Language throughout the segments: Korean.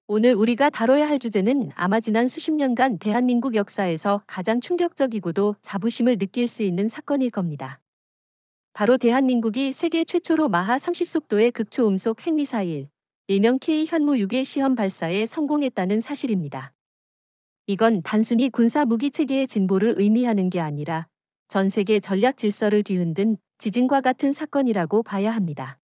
오늘 우리가 다뤄야 할 주제는 아마 지난 수십 년간 대한민국 역사에서 가장 충격적이고도 자부심을 느낄 수 있는 사건일 겁니다. 바로 대한민국이 세계 최초로 마하 30속도의 극초음속 핵미사일, 일명 K-현무6의 시험 발사에 성공했다는 사실입니다. 이건 단순히 군사 무기 체계의 진보를 의미하는 게 아니라 전 세계 전략 질서를 뒤흔든 지진과 같은 사건이라고 봐야 합니다.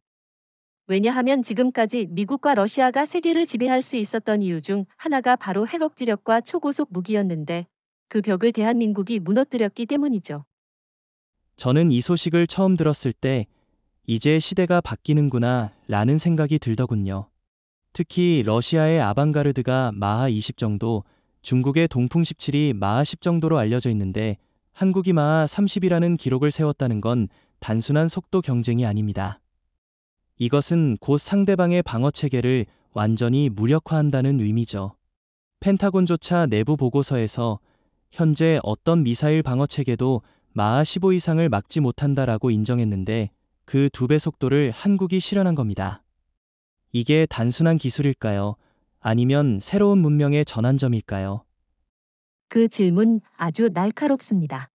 왜냐하면 지금까지 미국과 러시아가 세계를 지배할 수 있었던 이유 중 하나가 바로 핵억지력과 초고속 무기였는데 그 벽을 대한민국이 무너뜨렸기 때문이죠. 저는 이 소식을 처음 들었을 때 이제 시대가 바뀌는구나 라는 생각이 들더군요. 특히 러시아의 아방가르드가 마하 20 정도, 중국의 동풍 17이 마하 10 정도로 알려져 있는데 한국이 마하 30이라는 기록을 세웠다는 건 단순한 속도 경쟁이 아닙니다. 이것은 곧 상대방의 방어 체계를 완전히 무력화한다는 의미죠. 펜타곤조차 내부 보고서에서 현재 어떤 미사일 방어 체계도 마하 15 이상을 막지 못한다라고 인정했는데 그 2배 속도를 한국이 실현한 겁니다. 이게 단순한 기술일까요? 아니면 새로운 문명의 전환점일까요? 그 질문 아주 날카롭습니다.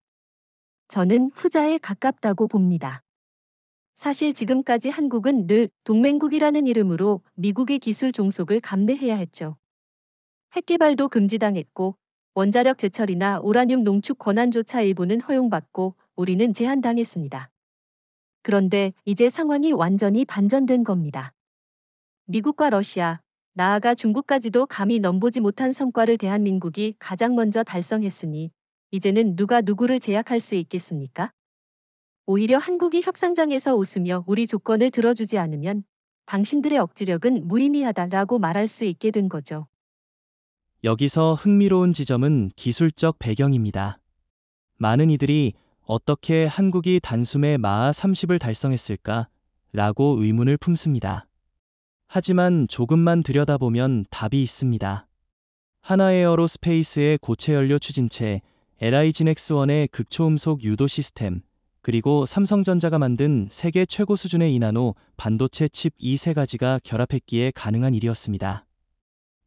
저는 후자에 가깝다고 봅니다. 사실 지금까지 한국은 늘 동맹국이라는 이름으로 미국의 기술 종속을 감내해야 했죠. 핵 개발도 금지당했고 원자력 제철이나 우라늄 농축 권한조차 일부는 허용받고 우리는 제한당했습니다. 그런데 이제 상황이 완전히 반전된 겁니다. 미국과 러시아, 나아가 중국까지도 감히 넘보지 못한 성과를 대한민국이 가장 먼저 달성했으니 이제는 누가 누구를 제약할 수 있겠습니까? 오히려 한국이 협상장에서 웃으며 우리 조건을 들어주지 않으면 당신들의 억지력은 무의미하다라고 말할 수 있게 된 거죠. 여기서 흥미로운 지점은 기술적 배경입니다. 많은 이들이 어떻게 한국이 단숨에 마하 30을 달성했을까? 라고 의문을 품습니다. 하지만 조금만 들여다보면 답이 있습니다. 하나에어로스페이스의 고체연료 추진체, LIGNX1의 극초음속 유도 시스템, 그리고 삼성전자가 만든 세계 최고 수준의 이나노 반도체 칩 이 세 가지가 결합했기에 가능한 일이었습니다.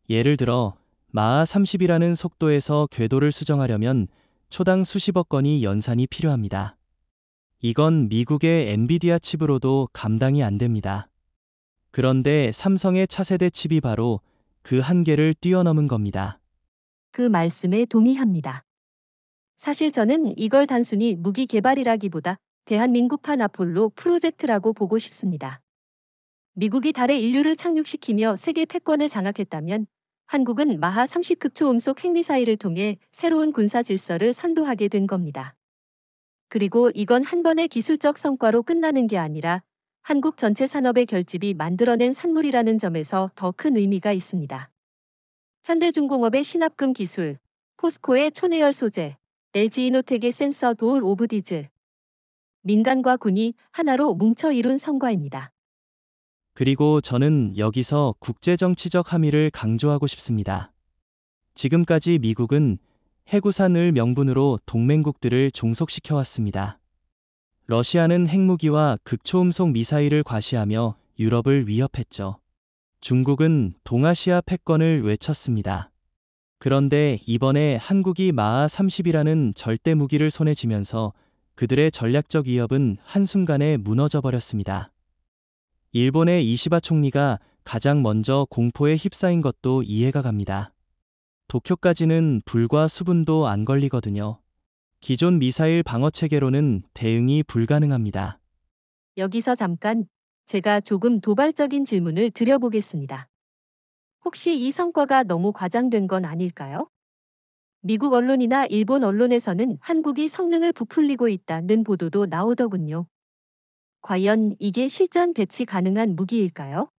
예를 들어 마하 30이라는 속도에서 궤도를 수정하려면 초당 수십억 건의 연산이 필요합니다. 이건 미국의 엔비디아 칩으로도 감당이 안 됩니다. 그런데 삼성의 차세대 칩이 바로 그 한계를 뛰어넘은 겁니다. 그 말씀에 동의합니다. 사실 저는 이걸 단순히 무기 개발이라기보다 대한민국판 아폴로 프로젝트라고 보고 싶습니다. 미국이 달에 인류를 착륙시키며 세계 패권을 장악했다면 한국은 마하 30 극초음속 핵미사일을 통해 새로운 군사 질서를 선도하게 된 겁니다. 그리고 이건 한 번의 기술적 성과로 끝나는 게 아니라 한국 전체 산업의 결집이 만들어낸 산물이라는 점에서 더 큰 의미가 있습니다. 현대중공업의 신압금 기술, 포스코의 초내열 소재, LG이노텍의 센서 도울 오브 디즈. 민간과 군이 하나로 뭉쳐 이룬 성과입니다. 그리고 저는 여기서 국제정치적 함의를 강조하고 싶습니다. 지금까지 미국은 해구산을 명분으로 동맹국들을 종속시켜왔습니다. 러시아는 핵무기와 극초음속 미사일을 과시하며 유럽을 위협했죠. 중국은 동아시아 패권을 외쳤습니다. 그런데 이번에 한국이 마하 30이라는 절대 무기를 손에 쥐면서 그들의 전략적 위협은 한순간에 무너져 버렸습니다. 일본의 이시바 총리가 가장 먼저 공포에 휩싸인 것도 이해가 갑니다. 도쿄까지는 불과 수분도 안 걸리거든요. 기존 미사일 방어 체계로는 대응이 불가능합니다. 여기서 잠깐 제가 조금 도발적인 질문을 드려보겠습니다. 혹시 이 성과가 너무 과장된 건 아닐까요? 미국 언론이나 일본 언론에서는 한국이 성능을 부풀리고 있다는 보도도 나오더군요. 과연 이게 실전 배치 가능한 무기일까요?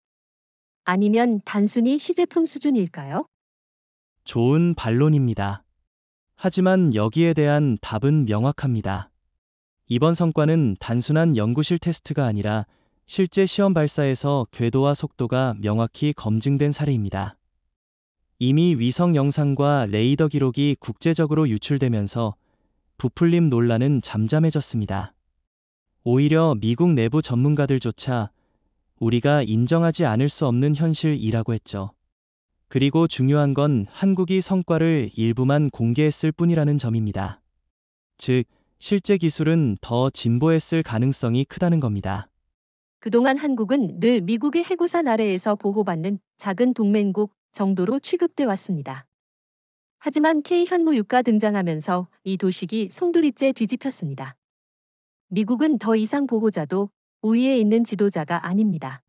아니면 단순히 시제품 수준일까요? 좋은 반론입니다. 하지만 여기에 대한 답은 명확합니다. 이번 성과는 단순한 연구실 테스트가 아니라 실제 시험 발사에서 궤도와 속도가 명확히 검증된 사례입니다. 이미 위성 영상과 레이더 기록이 국제적으로 유출되면서 부풀림 논란은 잠잠해졌습니다. 오히려 미국 내부 전문가들조차 우리가 인정하지 않을 수 없는 현실이라고 했죠. 그리고 중요한 건 한국이 성과를 일부만 공개했을 뿐이라는 점입니다. 즉, 실제 기술은 더 진보했을 가능성이 크다는 겁니다. 그동안 한국은 늘 미국의 해구산 아래에서 보호받는 작은 동맹국 정도로 취급돼 왔습니다. 하지만 K현무6가 등장하면서 이 도식이 송두리째 뒤집혔습니다. 미국은 더 이상 보호자도 우위에 있는 지도자가 아닙니다.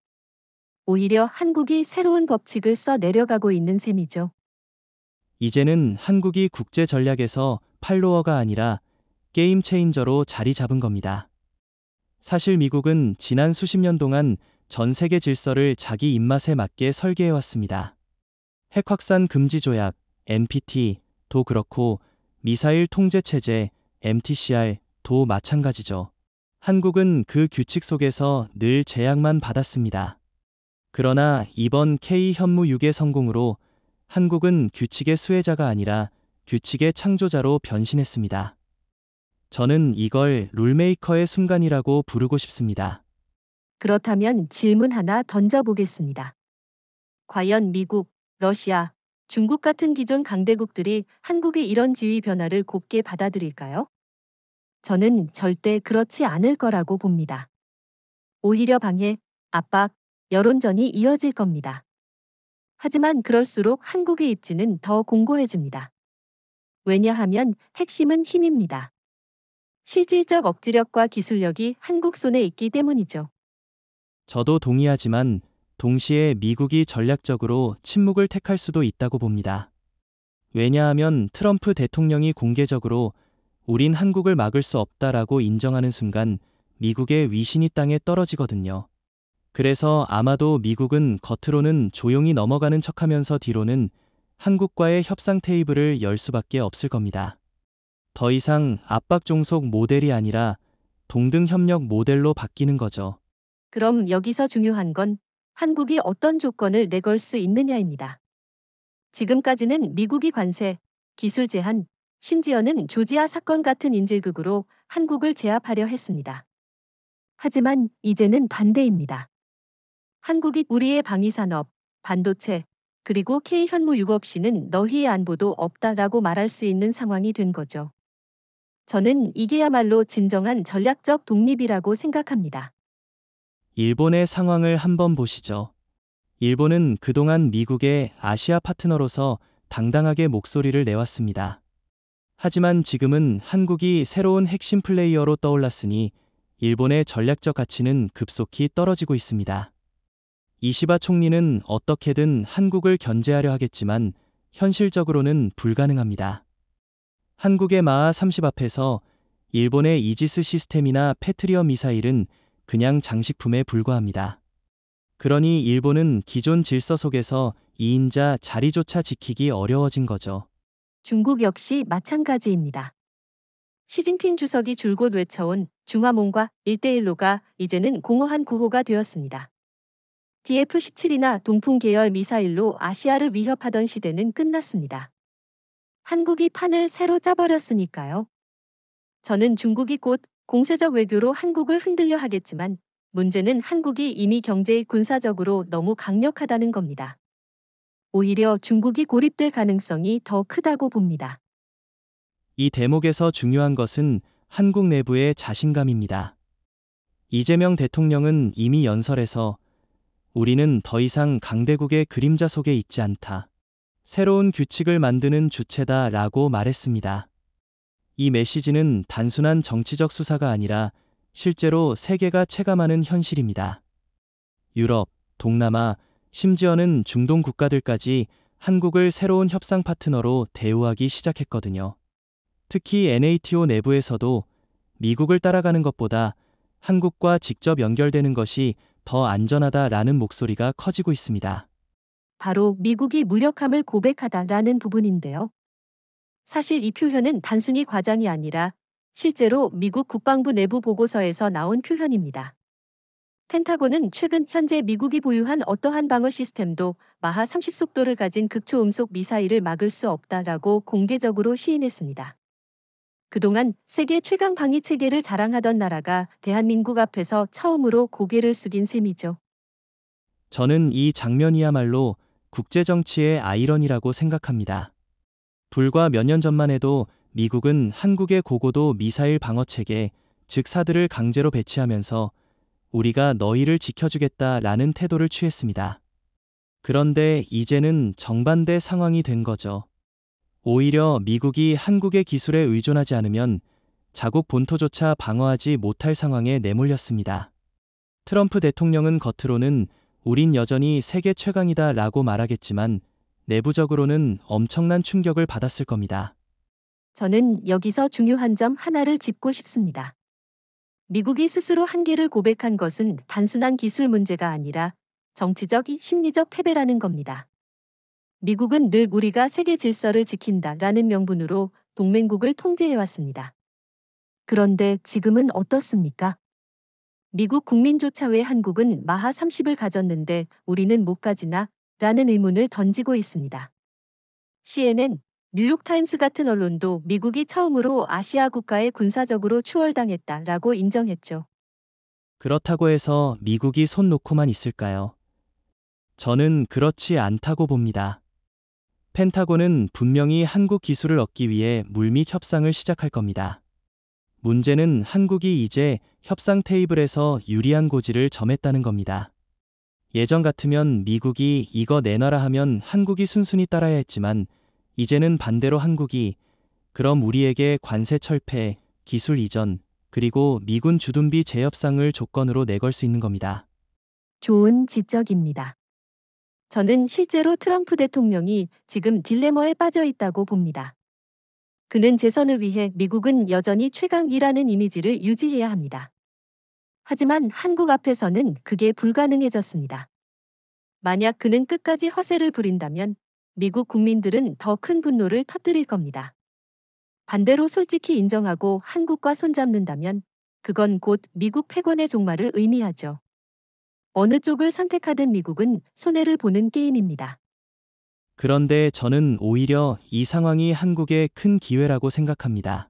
오히려 한국이 새로운 법칙을 써 내려가고 있는 셈이죠. 이제는 한국이 국제 전략에서 팔로워가 아니라 게임 체인저로 자리 잡은 겁니다. 사실 미국은 지난 수십 년 동안 전 세계 질서를 자기 입맛에 맞게 설계해왔습니다. 핵 확산 금지 조약, NPT도 그렇고 미사일 통제 체제, MTCR도 마찬가지죠. 한국은 그 규칙 속에서 늘 제약만 받았습니다. 그러나 이번 K현무6의 성공으로 한국은 규칙의 수혜자가 아니라 규칙의 창조자로 변신했습니다. 저는 이걸 룰메이커의 순간이라고 부르고 싶습니다. 그렇다면 질문 하나 던져보겠습니다. 과연 미국, 러시아, 중국 같은 기존 강대국들이 한국의 이런 지위 변화를 곱게 받아들일까요? 저는 절대 그렇지 않을 거라고 봅니다. 오히려 방해, 압박, 여론전이 이어질 겁니다. 하지만 그럴수록 한국의 입지는 더 공고해집니다. 왜냐하면 핵심은 힘입니다. 실질적 억지력과 기술력이 한국 손에 있기 때문이죠. 저도 동의하지만 동시에 미국이 전략적으로 침묵을 택할 수도 있다고 봅니다. 왜냐하면 트럼프 대통령이 공개적으로 우린 한국을 막을 수 없다라고 인정하는 순간 미국의 위신이 땅에 떨어지거든요. 그래서 아마도 미국은 겉으로는 조용히 넘어가는 척하면서 뒤로는 한국과의 협상 테이블을 열 수밖에 없을 겁니다. 더 이상 압박 종속 모델이 아니라 동등 협력 모델로 바뀌는 거죠. 그럼 여기서 중요한 건 한국이 어떤 조건을 내걸 수 있느냐입니다. 지금까지는 미국이 관세, 기술 제한, 심지어는 조지아 사건 같은 인질극으로 한국을 제압하려 했습니다. 하지만 이제는 반대입니다. 한국이 우리의 방위산업, 반도체, 그리고 K현무6 없이는 너희의 안보도 없다라고 말할 수 있는 상황이 된 거죠. 저는 이게야말로 진정한 전략적 독립이라고 생각합니다. 일본의 상황을 한번 보시죠. 일본은 그동안 미국의 아시아 파트너로서 당당하게 목소리를 내왔습니다. 하지만 지금은 한국이 새로운 핵심 플레이어로 떠올랐으니 일본의 전략적 가치는 급속히 떨어지고 있습니다. 이시바 총리는 어떻게든 한국을 견제하려 하겠지만 현실적으로는 불가능합니다. 한국의 마하 30 앞에서 일본의 이지스 시스템이나 패트리어 미사일은 그냥 장식품에 불과합니다. 그러니 일본은 기존 질서 속에서 2인자 자리조차 지키기 어려워진 거죠. 중국 역시 마찬가지입니다. 시진핑 주석이 줄곧 외쳐온 중화몽과 1대1로가 이제는 공허한 구호가 되었습니다. DF-17이나 동풍 계열 미사일로 아시아를 위협하던 시대는 끝났습니다. 한국이 판을 새로 짜버렸으니까요. 저는 중국이 곧 공세적 외교로 한국을 흔들려 하겠지만 문제는 한국이 이미 경제 군사적으로 너무 강력하다는 겁니다. 오히려 중국이 고립될 가능성이 더 크다고 봅니다. 이 대목에서 중요한 것은 한국 내부의 자신감입니다. 이재명 대통령은 이미 연설에서 우리는 더 이상 강대국의 그림자 속에 있지 않다. 새로운 규칙을 만드는 주체다 라고 말했습니다. 이 메시지는 단순한 정치적 수사가 아니라 실제로 세계가 체감하는 현실입니다. 유럽, 동남아, 심지어는 중동 국가들까지 한국을 새로운 협상 파트너로 대우하기 시작했거든요. 특히 NATO 내부에서도 미국을 따라가는 것보다 한국과 직접 연결되는 것이 더 안전하다라는 목소리가 커지고 있습니다. 바로 미국이 무력함을 고백하다라는 부분인데요. 사실 이 표현은 단순히 과장이 아니라 실제로 미국 국방부 내부 보고서에서 나온 표현입니다. 펜타곤은 최근 현재 미국이 보유한 어떠한 방어 시스템도 마하 30 속도를 가진 극초음속 미사일을 막을 수 없다라고 공개적으로 시인했습니다. 그동안 세계 최강 방위 체계를 자랑하던 나라가 대한민국 앞에서 처음으로 고개를 숙인 셈이죠. 저는 이 장면이야말로 국제정치의 아이러니라고 생각합니다. 불과 몇 년 전만 해도 미국은 한국의 고고도 미사일 방어 체계, 즉 사드를 강제로 배치하면서 우리가 너희를 지켜주겠다라는 태도를 취했습니다. 그런데 이제는 정반대 상황이 된 거죠. 오히려 미국이 한국의 기술에 의존하지 않으면 자국 본토조차 방어하지 못할 상황에 내몰렸습니다. 트럼프 대통령은 겉으로는 우린 여전히 세계 최강이다 라고 말하겠지만 내부적으로는 엄청난 충격을 받았을 겁니다. 저는 여기서 중요한 점 하나를 짚고 싶습니다. 미국이 스스로 한계를 고백한 것은 단순한 기술 문제가 아니라 정치적, 심리적 패배라는 겁니다. 미국은 늘 우리가 세계 질서를 지킨다라는 명분으로 동맹국을 통제해왔습니다. 그런데 지금은 어떻습니까? 미국 국민조차 왜 한국은 마하 30을 가졌는데 우리는 못 가지나? 라는 의문을 던지고 있습니다. CNN, 뉴욕타임스 같은 언론도 미국이 처음으로 아시아 국가에 군사적으로 추월당했다라고 인정했죠. 그렇다고 해서 미국이 손 놓고만 있을까요? 저는 그렇지 않다고 봅니다. 펜타곤은 분명히 한국 기술을 얻기 위해 물밑 협상을 시작할 겁니다. 문제는 한국이 이제 협상 테이블에서 유리한 고지를 점했다는 겁니다. 예전 같으면 미국이 이거 내놔라 하면 한국이 순순히 따라야 했지만 이제는 반대로 한국이 그럼 우리에게 관세 철폐, 기술 이전, 그리고 미군 주둔비 재협상을 조건으로 내걸 수 있는 겁니다. 좋은 지적입니다. 저는 실제로 트럼프 대통령이 지금 딜레마에 빠져 있다고 봅니다. 그는 재선을 위해 미국은 여전히 최강이라는 이미지를 유지해야 합니다. 하지만 한국 앞에서는 그게 불가능해졌습니다. 만약 그는 끝까지 허세를 부린다면 미국 국민들은 더 큰 분노를 터뜨릴 겁니다. 반대로 솔직히 인정하고 한국과 손잡는다면 그건 곧 미국 패권의 종말을 의미하죠. 어느 쪽을 선택하든 미국은 손해를 보는 게임입니다. 그런데 저는 오히려 이 상황이 한국의 큰 기회라고 생각합니다.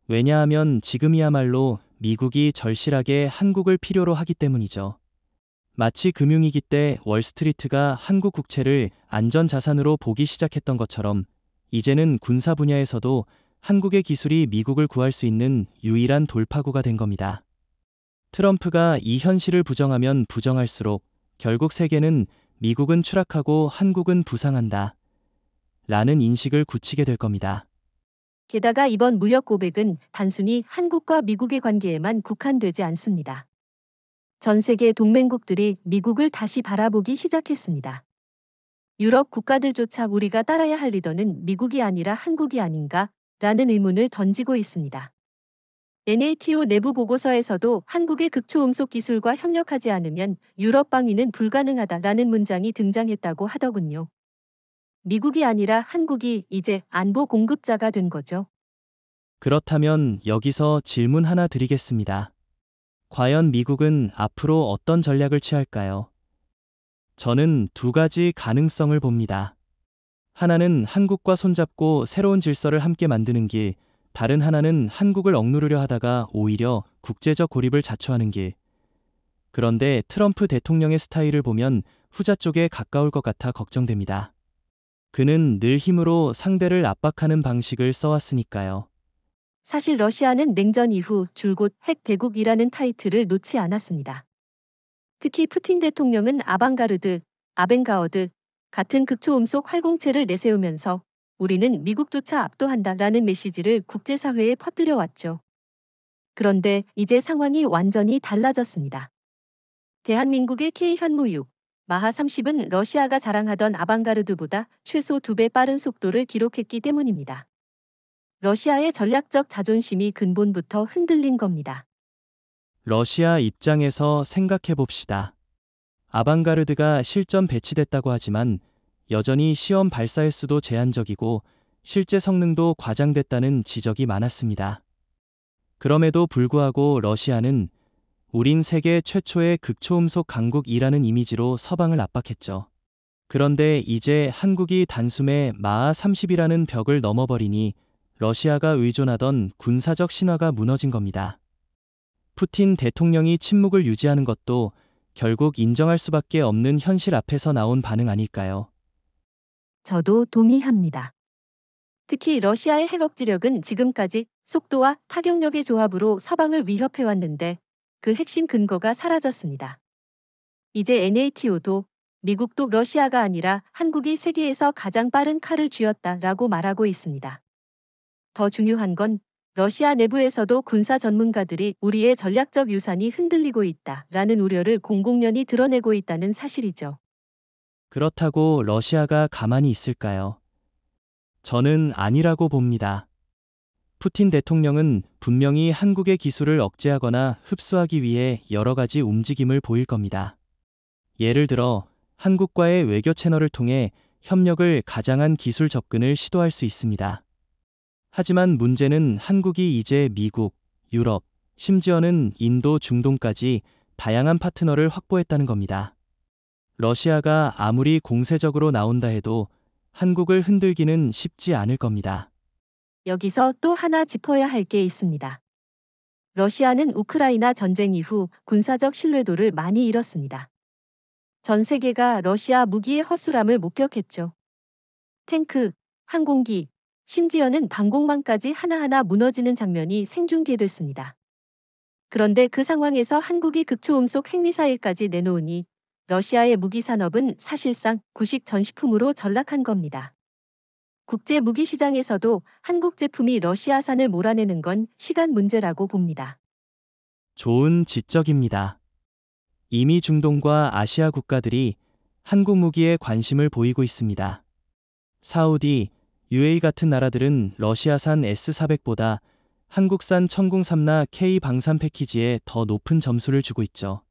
왜냐하면 지금이야말로 미국이 절실하게 한국을 필요로 하기 때문이죠. 마치 금융위기 때 월스트리트가 한국 국채를 안전자산으로 보기 시작했던 것처럼 이제는 군사 분야에서도 한국의 기술이 미국을 구할 수 있는 유일한 돌파구가 된 겁니다. 트럼프가 이 현실을 부정하면 부정할수록 결국 세계는 미국은 추락하고 한국은 부상한다 라는 인식을 굳히게 될 겁니다. 게다가 이번 무역 고백은 단순히 한국과 미국의 관계에만 국한되지 않습니다. 전 세계 동맹국들이 미국을 다시 바라보기 시작했습니다. 유럽 국가들조차 우리가 따라야 할 리더는 미국이 아니라 한국이 아닌가? 라는 의문을 던지고 있습니다. NATO 내부 보고서에서도 한국의 극초음속 기술과 협력하지 않으면 유럽 방위는 불가능하다라는 문장이 등장했다고 하더군요. 미국이 아니라 한국이 이제 안보 공급자가 된 거죠. 그렇다면 여기서 질문 하나 드리겠습니다. 과연 미국은 앞으로 어떤 전략을 취할까요? 저는 두 가지 가능성을 봅니다. 하나는 한국과 손잡고 새로운 질서를 함께 만드는 길, 다른 하나는 한국을 억누르려 하다가 오히려 국제적 고립을 자초하는 길. 그런데 트럼프 대통령의 스타일을 보면 후자 쪽에 가까울 것 같아 걱정됩니다. 그는 늘 힘으로 상대를 압박하는 방식을 써왔으니까요. 사실 러시아는 냉전 이후 줄곧 핵 대국이라는 타이틀을 놓지 않았습니다. 특히 푸틴 대통령은 아방가르드, 아벤가어드 같은 극초음속 활공체를 내세우면서 우리는 미국조차 압도한다라는 메시지를 국제사회에 퍼뜨려 왔죠. 그런데 이제 상황이 완전히 달라졌습니다. 대한민국의 K-현무6, 마하 30은 러시아가 자랑하던 아방가르드보다 최소 2배 빠른 속도를 기록했기 때문입니다. 러시아의 전략적 자존심이 근본부터 흔들린 겁니다. 러시아 입장에서 생각해 봅시다. 아방가르드가 실전 배치됐다고 하지만 여전히 시험 발사 횟수도 제한적이고 실제 성능도 과장됐다는 지적이 많았습니다. 그럼에도 불구하고 러시아는 우린 세계 최초의 극초음속 강국이라는 이미지로 서방을 압박했죠. 그런데 이제 한국이 단숨에 마하 30이라는 벽을 넘어버리니 러시아가 의존하던 군사적 신화가 무너진 겁니다. 푸틴 대통령이 침묵을 유지하는 것도 결국 인정할 수밖에 없는 현실 앞에서 나온 반응 아닐까요? 저도 동의합니다. 특히 러시아의 핵 억지력은 지금까지 속도와 타격력의 조합으로 서방을 위협해왔는데 그 핵심 근거가 사라졌습니다. 이제 NATO도 미국도 러시아가 아니라 한국이 세계에서 가장 빠른 칼을 쥐었다라고 말하고 있습니다. 더 중요한 건 러시아 내부에서도 군사 전문가들이 우리의 전략적 유산이 흔들리고 있다라는 우려를 공공연히 드러내고 있다는 사실이죠. 그렇다고 러시아가 가만히 있을까요? 저는 아니라고 봅니다. 푸틴 대통령은 분명히 한국의 기술을 억제하거나 흡수하기 위해 여러 가지 움직임을 보일 겁니다. 예를 들어 한국과의 외교 채널을 통해 협력을 가장한 기술 접근을 시도할 수 있습니다. 하지만 문제는 한국이 이제 미국, 유럽, 심지어는 인도, 중동까지 다양한 파트너를 확보했다는 겁니다. 러시아가 아무리 공세적으로 나온다 해도 한국을 흔들기는 쉽지 않을 겁니다. 여기서 또 하나 짚어야 할 게 있습니다. 러시아는 우크라이나 전쟁 이후 군사적 신뢰도를 많이 잃었습니다. 전 세계가 러시아 무기의 허술함을 목격했죠. 탱크, 항공기, 심지어는 방공망까지 하나하나 무너지는 장면이 생중계됐습니다. 그런데 그 상황에서 한국이 극초음속 핵미사일까지 내놓으니 러시아의 무기 산업은 사실상 구식 전시품으로 전락한 겁니다. 국제 무기 시장에서도 한국 제품이 러시아산을 몰아내는 건 시간 문제라고 봅니다. 좋은 지적입니다. 이미 중동과 아시아 국가들이 한국 무기에 관심을 보이고 있습니다. 사우디, UAE 같은 나라들은 러시아산 S-400보다 한국산 천궁3나 K 방산 패키지에 더 높은 점수를 주고 있죠.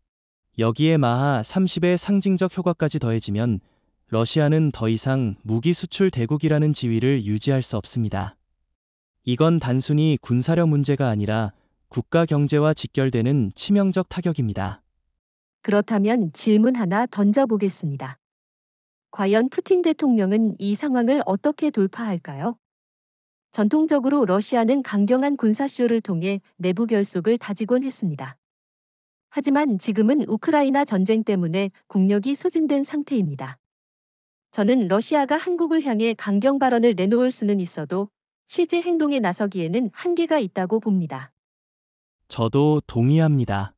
여기에 마하 30의 상징적 효과까지 더해지면 러시아는 더 이상 무기 수출 대국이라는 지위를 유지할 수 없습니다. 이건 단순히 군사력 문제가 아니라 국가 경제와 직결되는 치명적 타격입니다. 그렇다면 질문 하나 던져보겠습니다. 과연 푸틴 대통령은 이 상황을 어떻게 돌파할까요? 전통적으로 러시아는 강경한 군사쇼를 통해 내부 결속을 다지곤 했습니다. 하지만 지금은 우크라이나 전쟁 때문에 국력이 소진된 상태입니다. 저는 러시아가 한국을 향해 강경 발언을 내놓을 수는 있어도 실제 행동에 나서기에는 한계가 있다고 봅니다. 저도 동의합니다.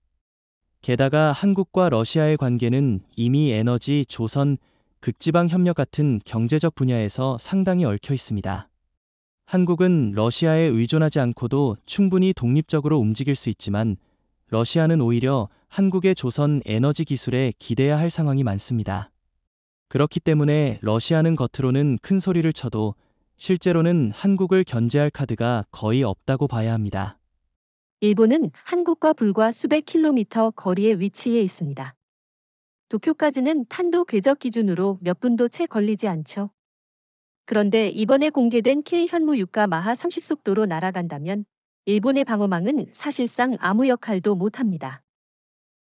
게다가 한국과 러시아의 관계는 이미 에너지, 조선, 극지방 협력 같은 경제적 분야에서 상당히 얽혀 있습니다. 한국은 러시아에 의존하지 않고도 충분히 독립적으로 움직일 수 있지만 러시아는 오히려 한국의 조선 에너지 기술에 기대야 할 상황이 많습니다. 그렇기 때문에 러시아는 겉으로는 큰 소리를 쳐도 실제로는 한국을 견제할 카드가 거의 없다고 봐야 합니다. 일본은 한국과 불과 수백 킬로미터 거리에 위치해 있습니다. 도쿄까지는 탄도 궤적 기준으로 몇 분도 채 걸리지 않죠. 그런데 이번에 공개된 K-현무 유가 마하 30 속도로 날아간다면 일본의 방어망은 사실상 아무 역할도 못합니다.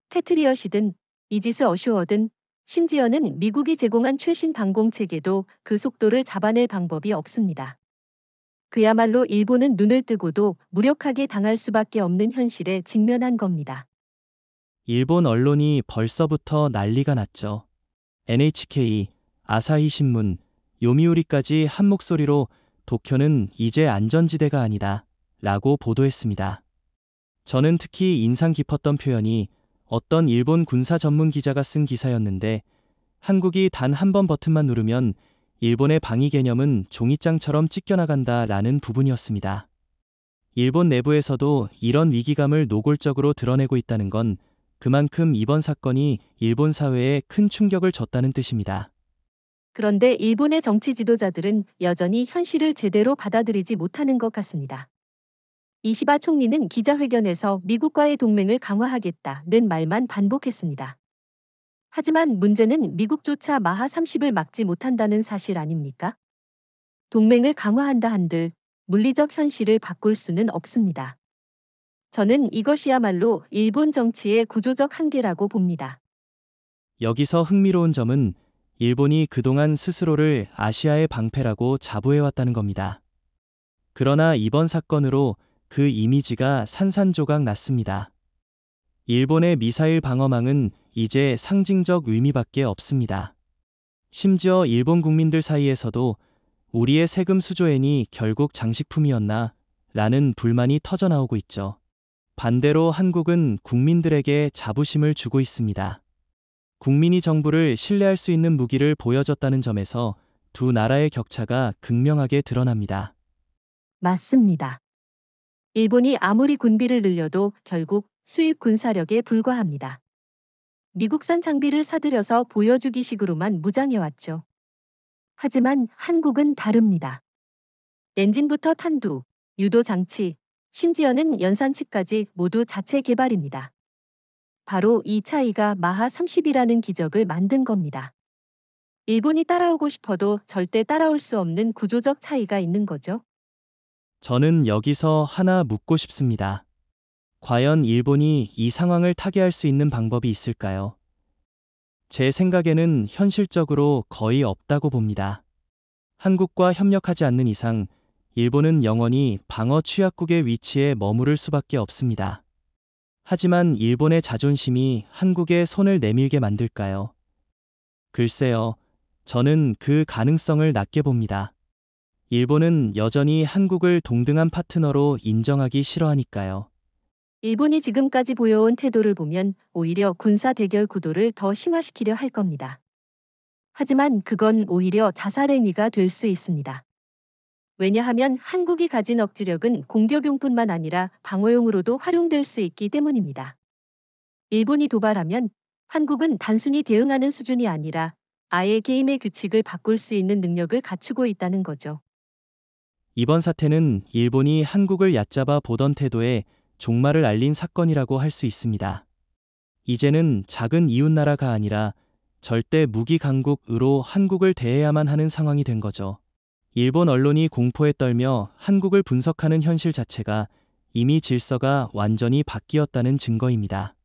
패트리엇이든 이지스 어쇼어든 심지어는 미국이 제공한 최신 방공체계도 그 속도를 잡아낼 방법이 없습니다. 그야말로 일본은 눈을 뜨고도 무력하게 당할 수밖에 없는 현실에 직면한 겁니다. 일본 언론이 벌써부터 난리가 났죠. NHK, 아사히신문, 요미우리까지 한 목소리로 도쿄는 이제 안전지대가 아니다 라고 보도했습니다. 저는 특히 인상 깊었던 표현이 어떤 일본 군사 전문 기자가 쓴 기사였는데 한국이 단 한 번 버튼만 누르면 일본의 방위 개념은 종이장처럼 찢겨나간다 라는 부분이었습니다. 일본 내부에서도 이런 위기감을 노골적으로 드러내고 있다는 건 그만큼 이번 사건이 일본 사회에 큰 충격을 줬다는 뜻입니다. 그런데 일본의 정치 지도자들은 여전히 현실을 제대로 받아들이지 못하는 것 같습니다. 이시바 총리는 기자회견에서 미국과의 동맹을 강화하겠다는 말만 반복했습니다. 하지만 문제는 미국조차 마하 30을 막지 못한다는 사실 아닙니까? 동맹을 강화한다 한들 물리적 현실을 바꿀 수는 없습니다. 저는 이것이야말로 일본 정치의 구조적 한계라고 봅니다. 여기서 흥미로운 점은 일본이 그동안 스스로를 아시아의 방패라고 자부해왔다는 겁니다. 그러나 이번 사건으로 그 이미지가 산산조각 났습니다. 일본의 미사일 방어망은 이제 상징적 의미밖에 없습니다. 심지어 일본 국민들 사이에서도 우리의 세금 수조엔이 결국 장식품이었나 라는 불만이 터져나오고 있죠. 반대로 한국은 국민들에게 자부심을 주고 있습니다. 국민이 정부를 신뢰할 수 있는 무기를 보여줬다는 점에서 두 나라의 격차가 극명하게 드러납니다. 맞습니다. 일본이 아무리 군비를 늘려도 결국 수입 군사력에 불과합니다. 미국산 장비를 사들여서 보여주기식으로만 무장해왔죠. 하지만 한국은 다릅니다. 엔진부터 탄두, 유도 장치, 심지어는 연산치까지 모두 자체 개발입니다. 바로 이 차이가 마하 30이라는 기적을 만든 겁니다. 일본이 따라오고 싶어도 절대 따라올 수 없는 구조적 차이가 있는 거죠. 저는 여기서 하나 묻고 싶습니다. 과연 일본이 이 상황을 타개할 수 있는 방법이 있을까요? 제 생각에는 현실적으로 거의 없다고 봅니다. 한국과 협력하지 않는 이상 일본은 영원히 방어 취약국의 위치에 머무를 수밖에 없습니다. 하지만 일본의 자존심이 한국에 손을 내밀게 만들까요? 글쎄요, 저는 그 가능성을 낮게 봅니다. 일본은 여전히 한국을 동등한 파트너로 인정하기 싫어하니까요. 일본이 지금까지 보여온 태도를 보면 오히려 군사 대결 구도를 더 심화시키려 할 겁니다. 하지만 그건 오히려 자살행위가 될 수 있습니다. 왜냐하면 한국이 가진 억지력은 공격용뿐만 아니라 방어용으로도 활용될 수 있기 때문입니다. 일본이 도발하면 한국은 단순히 대응하는 수준이 아니라 아예 게임의 규칙을 바꿀 수 있는 능력을 갖추고 있다는 거죠. 이번 사태는 일본이 한국을 얕잡아 보던 태도에 종말을 알린 사건이라고 할 수 있습니다. 이제는 작은 이웃나라가 아니라 절대 무기 강국으로 한국을 대해야만 하는 상황이 된 거죠. 일본 언론이 공포에 떨며 한국을 분석하는 현실 자체가 이미 질서가 완전히 바뀌었다는 증거입니다.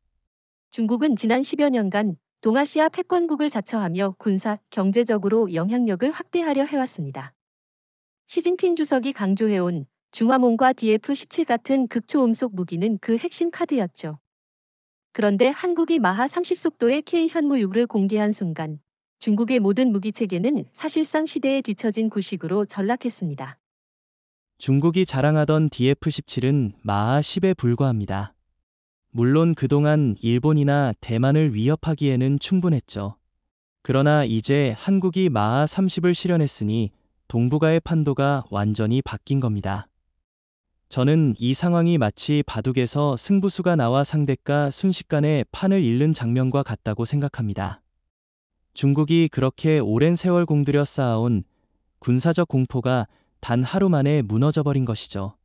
중국은 지난 10여 년간 동아시아 패권국을 자처하며 군사, 경제적으로 영향력을 확대하려 해왔습니다. 시진핑 주석이 강조해온 중화몽과 DF-17 같은 극초음속 무기는 그 핵심 카드였죠. 그런데 한국이 마하 30 속도의 K-현무육을 공개한 순간 중국의 모든 무기 체계는 사실상 시대에 뒤처진 구식으로 전락했습니다. 중국이 자랑하던 DF-17은 마하 10에 불과합니다. 물론 그동안 일본이나 대만을 위협하기에는 충분했죠. 그러나 이제 한국이 마하 30을 실현했으니 동북아의 판도가 완전히 바뀐 겁니다. 저는 이 상황이 마치 바둑에서 승부수가 나와 상대가 순식간에 판을 잃는 장면과 같다고 생각합니다. 중국이 그렇게 오랜 세월 공들여 쌓아온 군사적 공포가 단 하루 만에 무너져버린 것이죠.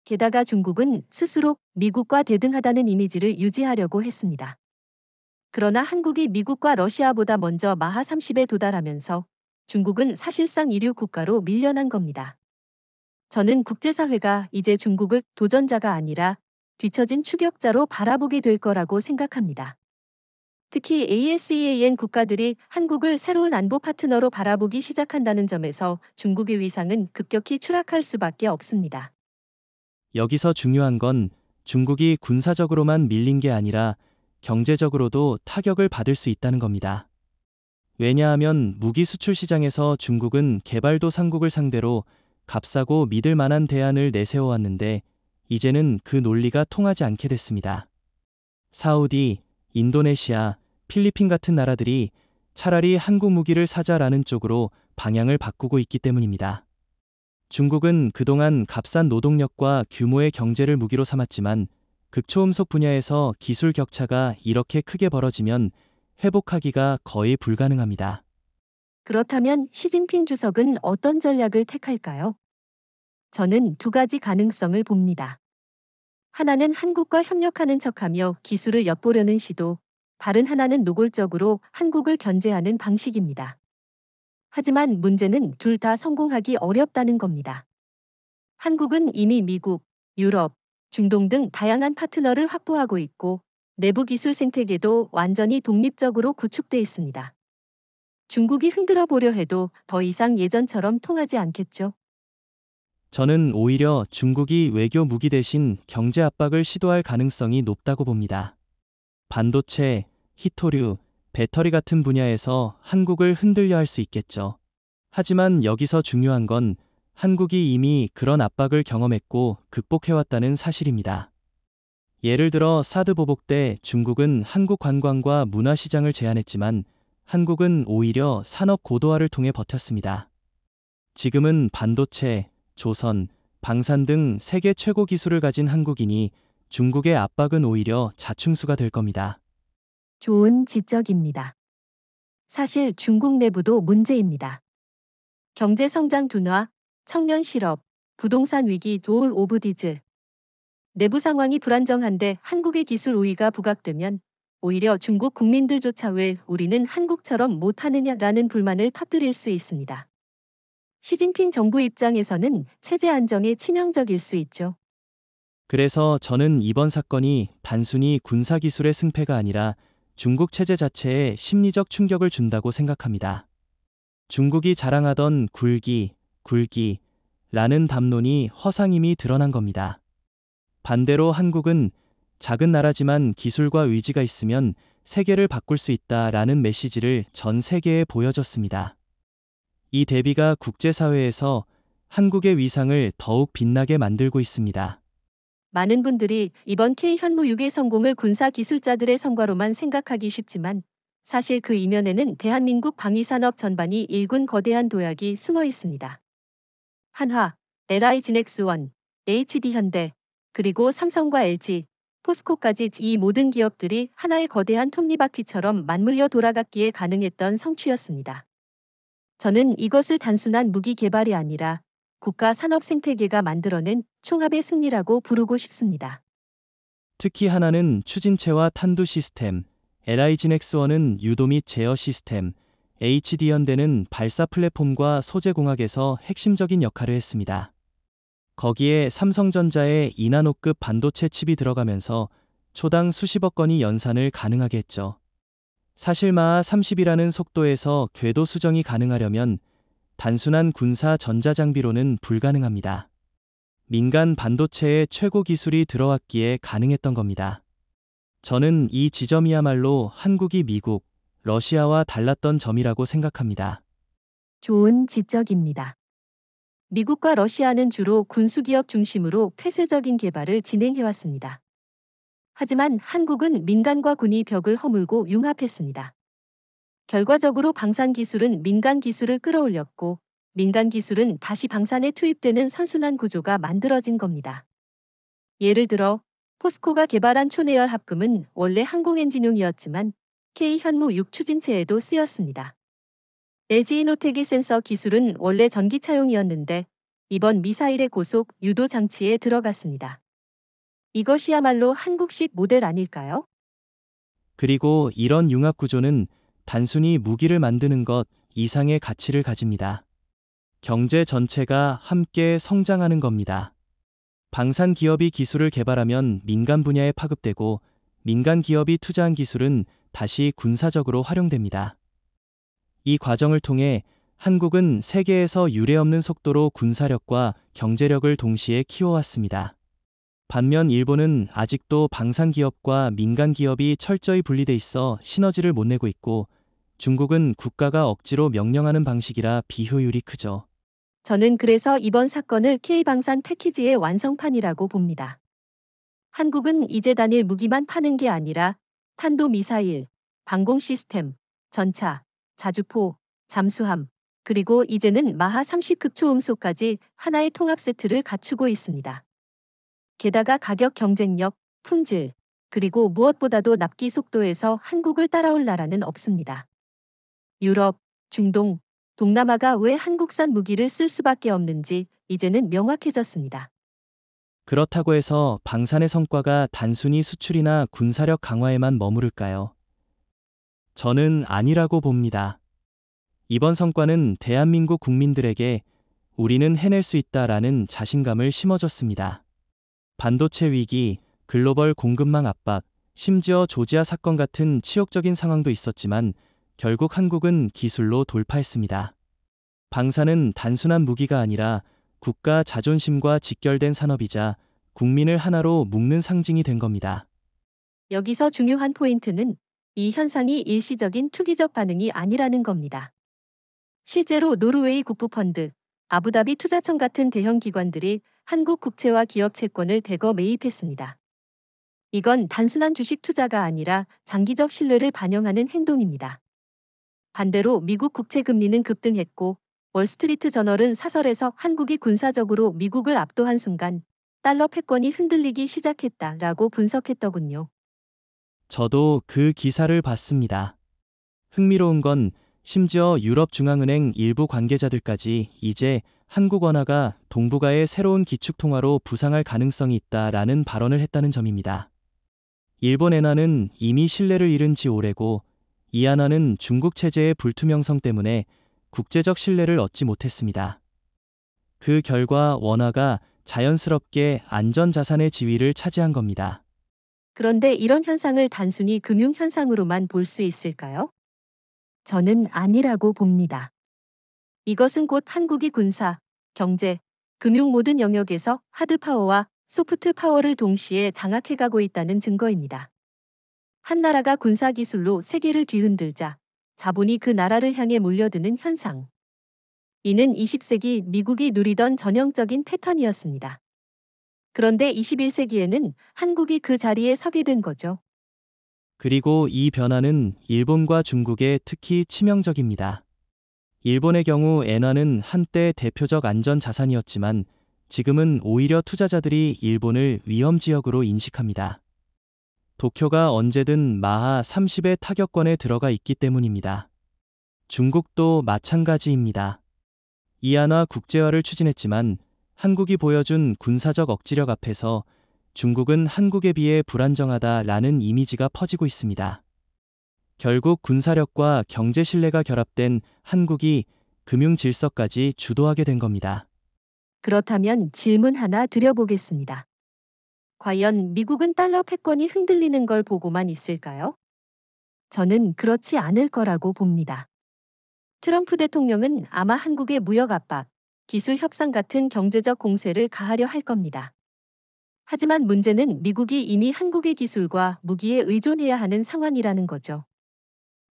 게다가 중국은 스스로 미국과 대등하다는 이미지를 유지하려고 했습니다. 그러나 한국이 미국과 러시아보다 먼저 마하 30에 도달하면서 중국은 사실상 이류 국가로 밀려난 겁니다. 저는 국제사회가 이제 중국을 도전자가 아니라 뒤처진 추격자로 바라보게 될 거라고 생각합니다. 특히 ASEAN 국가들이 한국을 새로운 안보 파트너로 바라보기 시작한다는 점에서 중국의 위상은 급격히 추락할 수밖에 없습니다. 여기서 중요한 건 중국이 군사적으로만 밀린 게 아니라 경제적으로도 타격을 받을 수 있다는 겁니다. 왜냐하면 무기 수출 시장에서 중국은 개발도상국을 상대로 값싸고 믿을 만한 대안을 내세워왔는데 이제는 그 논리가 통하지 않게 됐습니다. 사우디, 인도네시아, 필리핀 같은 나라들이 차라리 한국 무기를 사자라는 쪽으로 방향을 바꾸고 있기 때문입니다. 중국은 그동안 값싼 노동력과 규모의 경제를 무기로 삼았지만 극초음속 분야에서 기술 격차가 이렇게 크게 벌어지면 회복하기가 거의 불가능합니다. 그렇다면 시진핑 주석은 어떤 전략을 택할까요? 저는 두 가지 가능성을 봅니다. 하나는 한국과 협력하는 척하며 기술을 엿보려는 시도, 다른 하나는 노골적으로 한국을 견제하는 방식입니다. 하지만 문제는 둘 다 성공하기 어렵다는 겁니다. 한국은 이미 미국, 유럽, 중동 등 다양한 파트너를 확보하고 있고 내부 기술 생태계도 완전히 독립적으로 구축돼 있습니다. 중국이 흔들어 보려 해도 더 이상 예전처럼 통하지 않겠죠. 저는 오히려 중국이 외교 무기 대신 경제 압박을 시도할 가능성이 높다고 봅니다. 반도체, 히토류, 배터리 같은 분야에서 한국을 흔들려 할 수 있겠죠. 하지만 여기서 중요한 건 한국이 이미 그런 압박을 경험했고 극복해왔다는 사실입니다. 예를 들어 사드 보복 때 중국은 한국 관광과 문화 시장을 제한했지만 한국은 오히려 산업 고도화를 통해 버텼습니다. 지금은 반도체, 조선, 방산 등 세계 최고 기술을 가진 한국이니 중국의 압박은 오히려 자충수가 될 겁니다. 좋은 지적입니다. 사실 중국 내부도 문제입니다. 경제 성장 둔화, 청년 실업, 부동산 위기 도울 오브 디즈. 내부 상황이 불안정한데 한국의 기술 우위가 부각되면 오히려 중국 국민들조차 왜 우리는 한국처럼 못하느냐라는 불만을 터뜨릴 수 있습니다. 시진핑 정부 입장에서는 체제 안정에 치명적일 수 있죠. 그래서 저는 이번 사건이 단순히 군사기술의 승패가 아니라 중국 체제 자체에 심리적 충격을 준다고 생각합니다. 중국이 자랑하던 굴기라는 담론이 허상임이 드러난 겁니다. 반대로 한국은 작은 나라지만 기술과 의지가 있으면 세계를 바꿀 수 있다라는 메시지를 전 세계에 보여줬습니다. 이 대비가 국제사회에서 한국의 위상을 더욱 빛나게 만들고 있습니다. 많은 분들이 이번 K현무 6의 성공을 군사 기술자들의 성과로만 생각하기 쉽지만 사실 그 이면에는 대한민국 방위산업 전반이 일군 거대한 도약이 숨어 있습니다. 한화, LI진엑스원, HD현대, 그리고 삼성과 LG, 포스코까지 이 모든 기업들이 하나의 거대한 톱니바퀴처럼 맞물려 돌아갔기에 가능했던 성취였습니다. 저는 이것을 단순한 무기 개발이 아니라 국가 산업 생태계가 만들어낸 총합의 승리라고 부르고 싶습니다. 특히 하나는 추진체와 탄두 시스템, LI진엑스원은 유도 및 제어 시스템, HD현대는 발사 플랫폼과 소재 공학에서 핵심적인 역할을 했습니다. 거기에 삼성전자의 2나노급 반도체 칩이 들어가면서 초당 수십억 건이 연산을 가능하게 했죠. 사실 마하 30이라는 속도에서 궤도 수정이 가능하려면 단순한 군사 전자장비로는 불가능합니다. 민간 반도체에 최고 기술이 들어왔기에 가능했던 겁니다. 저는 이 지점이야말로 한국이 미국, 러시아와 달랐던 점이라고 생각합니다. 좋은 지적입니다. 미국과 러시아는 주로 군수기업 중심으로 폐쇄적인 개발을 진행해왔습니다. 하지만 한국은 민간과 군이 벽을 허물고 융합했습니다. 결과적으로 방산 기술은 민간 기술을 끌어올렸고 민간 기술은 다시 방산에 투입되는 선순환 구조가 만들어진 겁니다. 예를 들어 포스코가 개발한 초내열 합금은 원래 항공엔진용이었지만 K현무 6 추진체에도 쓰였습니다. LG이노텍의 센서 기술은 원래 전기차용이었는데 이번 미사일의 고속 유도 장치에 들어갔습니다. 이것이야말로 한국식 모델 아닐까요? 그리고 이런 융합 구조는 단순히 무기를 만드는 것 이상의 가치를 가집니다. 경제 전체가 함께 성장하는 겁니다. 방산 기업이 기술을 개발하면 민간 분야에 파급되고 민간 기업이 투자한 기술은 다시 군사적으로 활용됩니다. 이 과정을 통해 한국은 세계에서 유례없는 속도로 군사력과 경제력을 동시에 키워왔습니다. 반면 일본은 아직도 방산 기업과 민간 기업이 철저히 분리돼 있어 시너지를 못 내고 있고 중국은 국가가 억지로 명령하는 방식이라 비효율이 크죠. 저는 그래서 이번 사건을 K방산 패키지의 완성판이라고 봅니다. 한국은 이제 단일 무기만 파는 게 아니라 탄도미사일, 방공 시스템, 전차, 자주포, 잠수함, 그리고 이제는 마하 30급 초음속까지 하나의 통합 세트를 갖추고 있습니다. 게다가 가격 경쟁력, 품질, 그리고 무엇보다도 납기 속도에서 한국을 따라올 나라는 없습니다. 유럽, 중동, 동남아가 왜 한국산 무기를 쓸 수밖에 없는지 이제는 명확해졌습니다. 그렇다고 해서 방산의 성과가 단순히 수출이나 군사력 강화에만 머무를까요? 저는 아니라고 봅니다. 이번 성과는 대한민국 국민들에게 우리는 해낼 수 있다라는 자신감을 심어줬습니다. 반도체 위기, 글로벌 공급망 압박, 심지어 조지아 사건 같은 치욕적인 상황도 있었지만 결국 한국은 기술로 돌파했습니다. 방산은 단순한 무기가 아니라 국가 자존심과 직결된 산업이자 국민을 하나로 묶는 상징이 된 겁니다. 여기서 중요한 포인트는 이 현상이 일시적인 투기적 반응이 아니라는 겁니다. 실제로 노르웨이 국부펀드, 아부다비 투자청 같은 대형 기관들이 한국 국채와 기업 채권을 대거 매입했습니다. 이건 단순한 주식 투자가 아니라 장기적 신뢰를 반영하는 행동입니다. 반대로 미국 국채 금리는 급등했고 월스트리트 저널은 사설에서 한국이 군사적으로 미국을 압도한 순간 달러 패권이 흔들리기 시작했다라고 분석했더군요. 저도 그 기사를 봤습니다. 흥미로운 건 심지어 유럽중앙은행 일부 관계자들까지 이제 한국 원화가 동북아의 새로운 기축통화로 부상할 가능성이 있다라는 발언을 했다는 점입니다. 일본 엔화는 이미 신뢰를 잃은 지 오래고 이안화는 중국 체제의 불투명성 때문에 국제적 신뢰를 얻지 못했습니다. 그 결과 원화가 자연스럽게 안전자산의 지위를 차지한 겁니다. 그런데 이런 현상을 단순히 금융 현상으로만 볼 수 있을까요? 저는 아니라고 봅니다. 이것은 곧 한국이 군사, 경제, 금융 모든 영역에서 하드파워와 소프트 파워를 동시에 장악해가고 있다는 증거입니다. 한 나라가 군사 기술로 세계를 뒤흔들자 자본이 그 나라를 향해 몰려드는 현상. 이는 20세기 미국이 누리던 전형적인 패턴이었습니다. 그런데 21세기에는 한국이 그 자리에 서게 된 거죠. 그리고 이 변화는 일본과 중국에 특히 치명적입니다. 일본의 경우 엔화는 한때 대표적 안전 자산이었지만 지금은 오히려 투자자들이 일본을 위험 지역으로 인식합니다. 도쿄가 언제든 마하 30의 타격권에 들어가 있기 때문입니다. 중국도 마찬가지입니다. 이안화 국제화를 추진했지만 한국이 보여준 군사적 억지력 앞에서 중국은 한국에 비해 불안정하다라는 이미지가 퍼지고 있습니다. 결국 군사력과 경제 신뢰가 결합된 한국이 금융 질서까지 주도하게 된 겁니다. 그렇다면 질문 하나 드려보겠습니다. 과연 미국은 달러 패권이 흔들리는 걸 보고만 있을까요? 저는 그렇지 않을 거라고 봅니다. 트럼프 대통령은 아마 한국의 무역 압박, 기술 협상 같은 경제적 공세를 가하려 할 겁니다. 하지만 문제는 미국이 이미 한국의 기술과 무기에 의존해야 하는 상황이라는 거죠.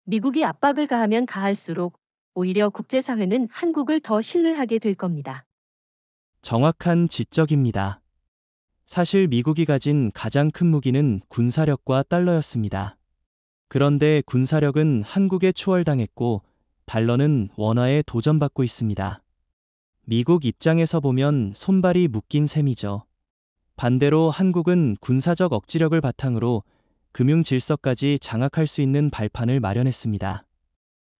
미국이 압박을 가하면 가할수록 오히려 국제사회는 한국을 더 신뢰하게 될 겁니다. 정확한 지적입니다. 사실 미국이 가진 가장 큰 무기는 군사력과 달러였습니다. 그런데 군사력은 한국에 추월당했고 달러는 원화에 도전받고 있습니다. 미국 입장에서 보면 손발이 묶인 셈이죠. 반대로 한국은 군사적 억지력을 바탕으로 금융 질서까지 장악할 수 있는 발판을 마련했습니다.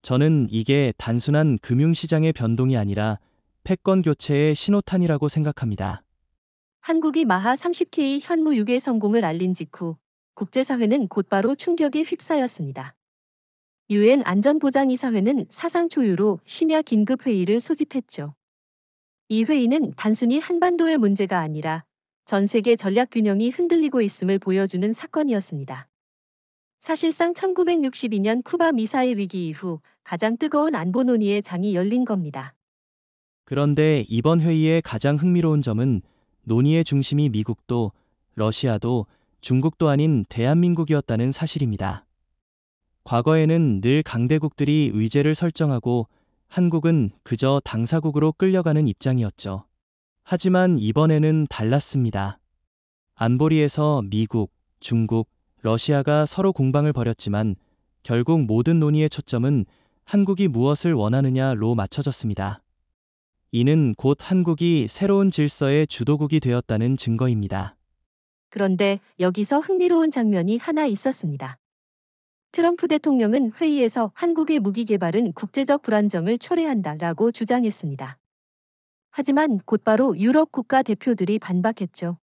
저는 이게 단순한 금융시장의 변동이 아니라 패권 교체의 신호탄이라고 생각합니다. 한국이 마하 30K 현무 유계 성공을 알린 직후 국제사회는 곧바로 충격에 휩싸였습니다. 유엔 안전보장이사회는 사상 초유로 심야 긴급회의를 소집했죠. 이 회의는 단순히 한반도의 문제가 아니라 전 세계 전략 균형이 흔들리고 있음을 보여주는 사건이었습니다. 사실상 1962년 쿠바 미사일 위기 이후 가장 뜨거운 안보 논의의 장이 열린 겁니다. 그런데 이번 회의의 가장 흥미로운 점은 논의의 중심이 미국도 러시아도 중국도 아닌 대한민국이었다는 사실입니다. 과거에는 늘 강대국들이 의제를 설정하고 한국은 그저 당사국으로 끌려가는 입장이었죠. 하지만 이번에는 달랐습니다. 안보리에서 미국, 중국, 러시아가 서로 공방을 벌였지만 결국 모든 논의의 초점은 한국이 무엇을 원하느냐로 맞춰졌습니다. 이는 곧 한국이 새로운 질서의 주도국이 되었다는 증거입니다. 그런데 여기서 흥미로운 장면이 하나 있었습니다. 트럼프 대통령은 회의에서 한국의 무기 개발은 국제적 불안정을 초래한다라고 주장했습니다. 하지만 곧바로 유럽 국가 대표들이 반박했죠.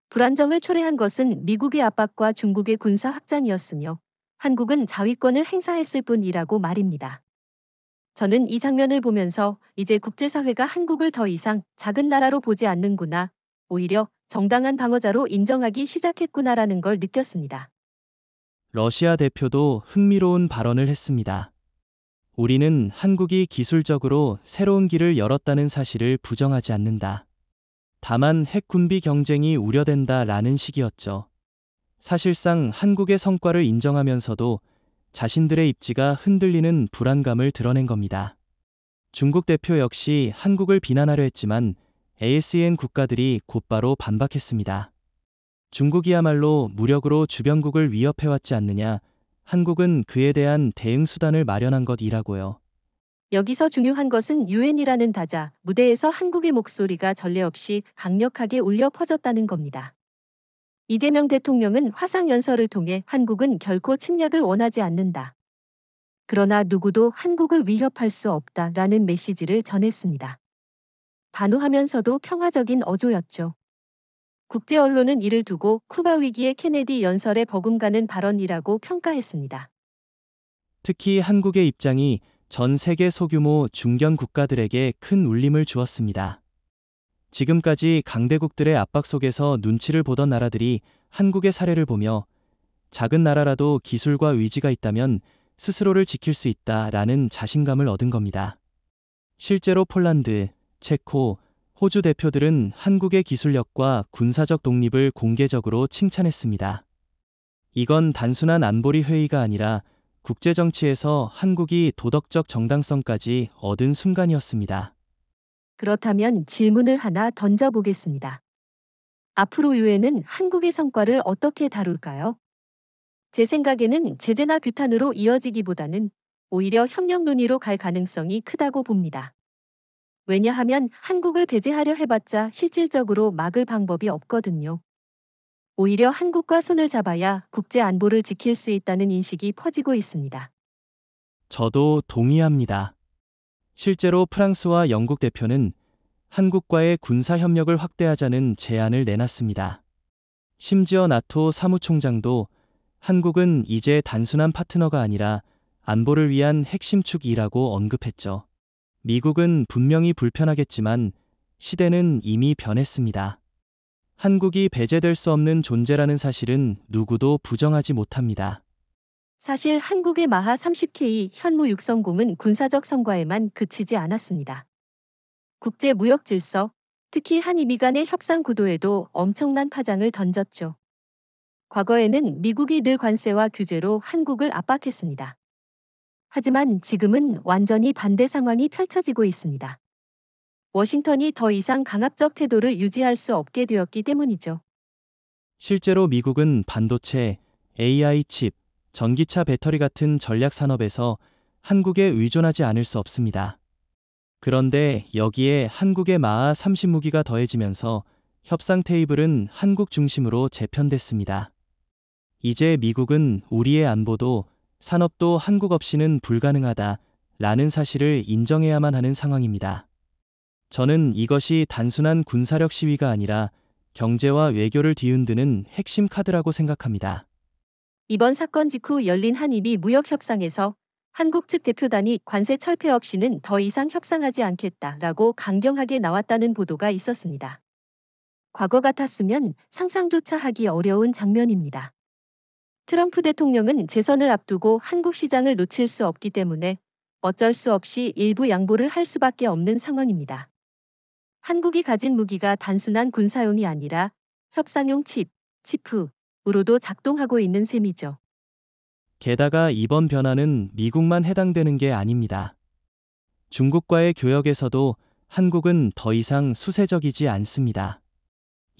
불안정을 초래한 것은 미국의 압박과 중국의 군사 확장이었으며 한국은 자위권을 행사했을 뿐이라고 말입니다. 저는 이 장면을 보면서 이제 국제사회가 한국을 더 이상 작은 나라로 보지 않는구나, 오히려 정당한 방어자로 인정하기 시작했구나라는 걸 느꼈습니다. 러시아 대표도 흥미로운 발언을 했습니다. 우리는 한국이 기술적으로 새로운 길을 열었다는 사실을 부정하지 않는다. 다만 핵 군비 경쟁이 우려된다라는 식이었죠. 사실상 한국의 성과를 인정하면서도 자신들의 입지가 흔들리는 불안감을 드러낸 겁니다. 중국 대표 역시 한국을 비난하려 했지만 ASEAN 국가들이 곧바로 반박했습니다. 중국이야말로 무력으로 주변국을 위협해왔지 않느냐, 한국은 그에 대한 대응 수단을 마련한 것이라고요. 여기서 중요한 것은 유엔이라는 다자 무대에서 한국의 목소리가 전례 없이 강력하게 울려 퍼졌다는 겁니다. 이재명 대통령은 화상연설을 통해 한국은 결코 침략을 원하지 않는다. 그러나 누구도 한국을 위협할 수 없다라는 메시지를 전했습니다. 단호하면서도 평화적인 어조였죠. 국제 언론은 이를 두고 쿠바 위기의 케네디 연설에 버금가는 발언이라고 평가했습니다. 특히 한국의 입장이 전 세계 소규모 중견 국가들에게 큰 울림을 주었습니다. 지금까지 강대국들의 압박 속에서 눈치를 보던 나라들이 한국의 사례를 보며 작은 나라라도 기술과 의지가 있다면 스스로를 지킬 수 있다라는 자신감을 얻은 겁니다. 실제로 폴란드, 체코, 호주 대표들은 한국의 기술력과 군사적 독립을 공개적으로 칭찬했습니다. 이건 단순한 안보리 회의가 아니라 국제정치에서 한국이 도덕적 정당성까지 얻은 순간이었습니다. 그렇다면 질문을 하나 던져보겠습니다. 앞으로 유엔은 한국의 성과를 어떻게 다룰까요? 제 생각에는 제재나 규탄으로 이어지기보다는 오히려 협력 논의로 갈 가능성이 크다고 봅니다. 왜냐하면 한국을 배제하려 해봤자 실질적으로 막을 방법이 없거든요. 오히려 한국과 손을 잡아야 국제 안보를 지킬 수 있다는 인식이 퍼지고 있습니다. 저도 동의합니다. 실제로 프랑스와 영국 대표는 한국과의 군사협력을 확대하자는 제안을 내놨습니다. 심지어 나토 사무총장도 한국은 이제 단순한 파트너가 아니라 안보를 위한 핵심 축이라고 언급했죠. 미국은 분명히 불편하겠지만 시대는 이미 변했습니다. 한국이 배제될 수 없는 존재라는 사실은 누구도 부정하지 못합니다. 사실 한국의 마하 30K 현무 육성공은 군사적 성과에만 그치지 않았습니다. 국제 무역 질서, 특히 한미 간의 협상 구도에도 엄청난 파장을 던졌죠. 과거에는 미국이 늘 관세와 규제로 한국을 압박했습니다. 하지만 지금은 완전히 반대 상황이 펼쳐지고 있습니다. 워싱턴이 더 이상 강압적 태도를 유지할 수 없게 되었기 때문이죠. 실제로 미국은 반도체, AI 칩, 전기차 배터리 같은 전략 산업에서 한국에 의존하지 않을 수 없습니다. 그런데 여기에 한국의 마하 30 무기가 더해지면서 협상 테이블은 한국 중심으로 재편됐습니다. 이제 미국은 우리의 안보도 산업도 한국 없이는 불가능하다라는 사실을 인정해야만 하는 상황입니다. 저는 이것이 단순한 군사력 시위가 아니라 경제와 외교를 뒤흔드는 핵심 카드라고 생각합니다. 이번 사건 직후 열린 한미 무역 협상에서 한국 측 대표단이 관세 철폐 없이는 더 이상 협상하지 않겠다라고 강경하게 나왔다는 보도가 있었습니다. 과거 같았으면 상상조차 하기 어려운 장면입니다. 트럼프 대통령은 재선을 앞두고 한국 시장을 놓칠 수 없기 때문에 어쩔 수 없이 일부 양보를 할 수밖에 없는 상황입니다. 한국이 가진 무기가 단순한 군사용이 아니라 협상용 치프로도 작동하고 있는 셈이죠. 게다가 이번 변화는 미국만 해당되는 게 아닙니다. 중국과의 교역에서도 한국은 더 이상 수세적이지 않습니다.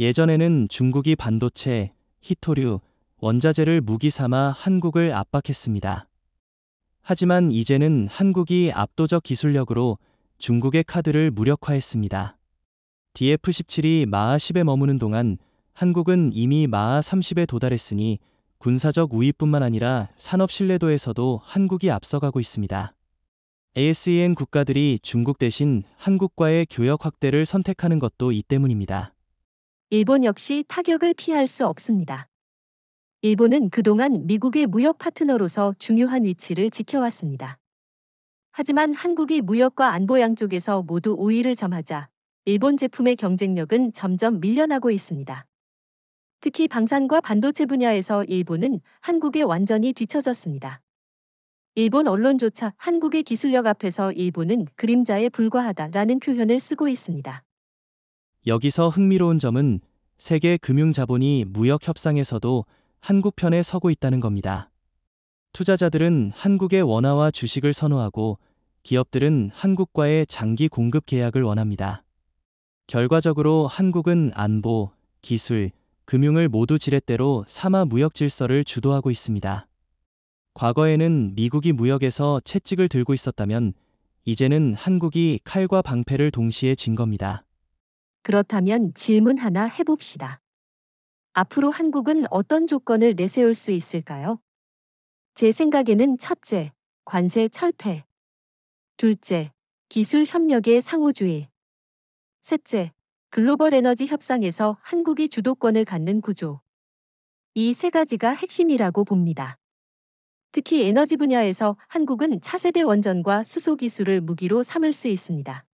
예전에는 중국이 반도체, 히토류, 원자재를 무기 삼아 한국을 압박했습니다. 하지만 이제는 한국이 압도적 기술력으로 중국의 카드를 무력화했습니다. DF-17이 마하 10에 머무는 동안 한국은 이미 마하 30에 도달했으니 군사적 우위뿐만 아니라 산업 신뢰도에서도 한국이 앞서가고 있습니다. ASEAN 국가들이 중국 대신 한국과의 교역 확대를 선택하는 것도 이 때문입니다. 일본 역시 타격을 피할 수 없습니다. 일본은 그동안 미국의 무역 파트너로서 중요한 위치를 지켜왔습니다. 하지만 한국이 무역과 안보 양쪽에서 모두 우위를 점하자 일본 제품의 경쟁력은 점점 밀려나고 있습니다. 특히 방산과 반도체 분야에서 일본은 한국에 완전히 뒤처졌습니다. 일본 언론조차 한국의 기술력 앞에서 일본은 그림자에 불과하다라는 표현을 쓰고 있습니다. 여기서 흥미로운 점은 세계 금융자본이 무역 협상에서도 한국 편에 서고 있다는 겁니다. 투자자들은 한국의 원화와 주식을 선호하고 기업들은 한국과의 장기 공급 계약을 원합니다. 결과적으로 한국은 안보, 기술, 금융을 모두 지렛대로 삼아 무역 질서를 주도하고 있습니다. 과거에는 미국이 무역에서 채찍을 들고 있었다면 이제는 한국이 칼과 방패를 동시에 쥔 겁니다. 그렇다면 질문 하나 해봅시다. 앞으로 한국은 어떤 조건을 내세울 수 있을까요? 제 생각에는 첫째, 관세 철폐. 둘째, 기술 협력의 상호주의. 셋째, 글로벌 에너지 협상에서 한국이 주도권을 갖는 구조. 이 세 가지가 핵심이라고 봅니다. 특히 에너지 분야에서 한국은 차세대 원전과 수소 기술을 무기로 삼을 수 있습니다.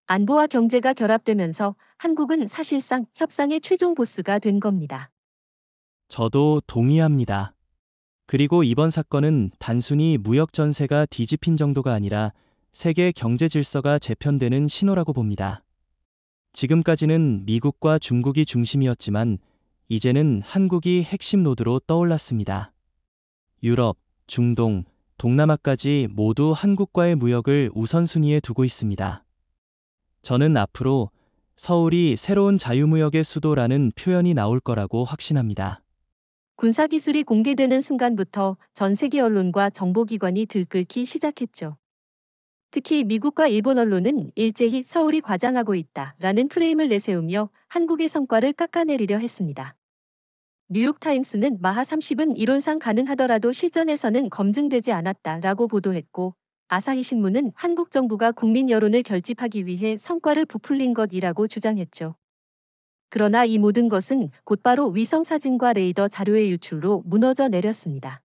안보와 경제가 결합되면서 한국은 사실상 협상의 최종 보스가 된 겁니다. 저도 동의합니다. 그리고 이번 사건은 단순히 무역 전세가 뒤집힌 정도가 아니라 세계 경제 질서가 재편되는 신호라고 봅니다. 지금까지는 미국과 중국이 중심이었지만 이제는 한국이 핵심 노드로 떠올랐습니다. 유럽, 중동, 동남아까지 모두 한국과의 무역을 우선순위에 두고 있습니다. 저는 앞으로 서울이 새로운 자유무역의 수도라는 표현이 나올 거라고 확신합니다. 군사기술이 공개되는 순간부터 전 세계 언론과 정보기관이 들끓기 시작했죠. 특히 미국과 일본 언론은 일제히 서울이 과장하고 있다라는 프레임을 내세우며 한국의 성과를 깎아내리려 했습니다. 뉴욕타임스는 마하 30은 이론상 가능하더라도 실전에서는 검증되지 않았다라고 보도했고, 아사히신문은 한국 정부가 국민 여론을 결집하기 위해 성과를 부풀린 것이라고 주장했죠. 그러나 이 모든 것은 곧바로 위성사진과 레이더 자료의 유출로 무너져 내렸습니다.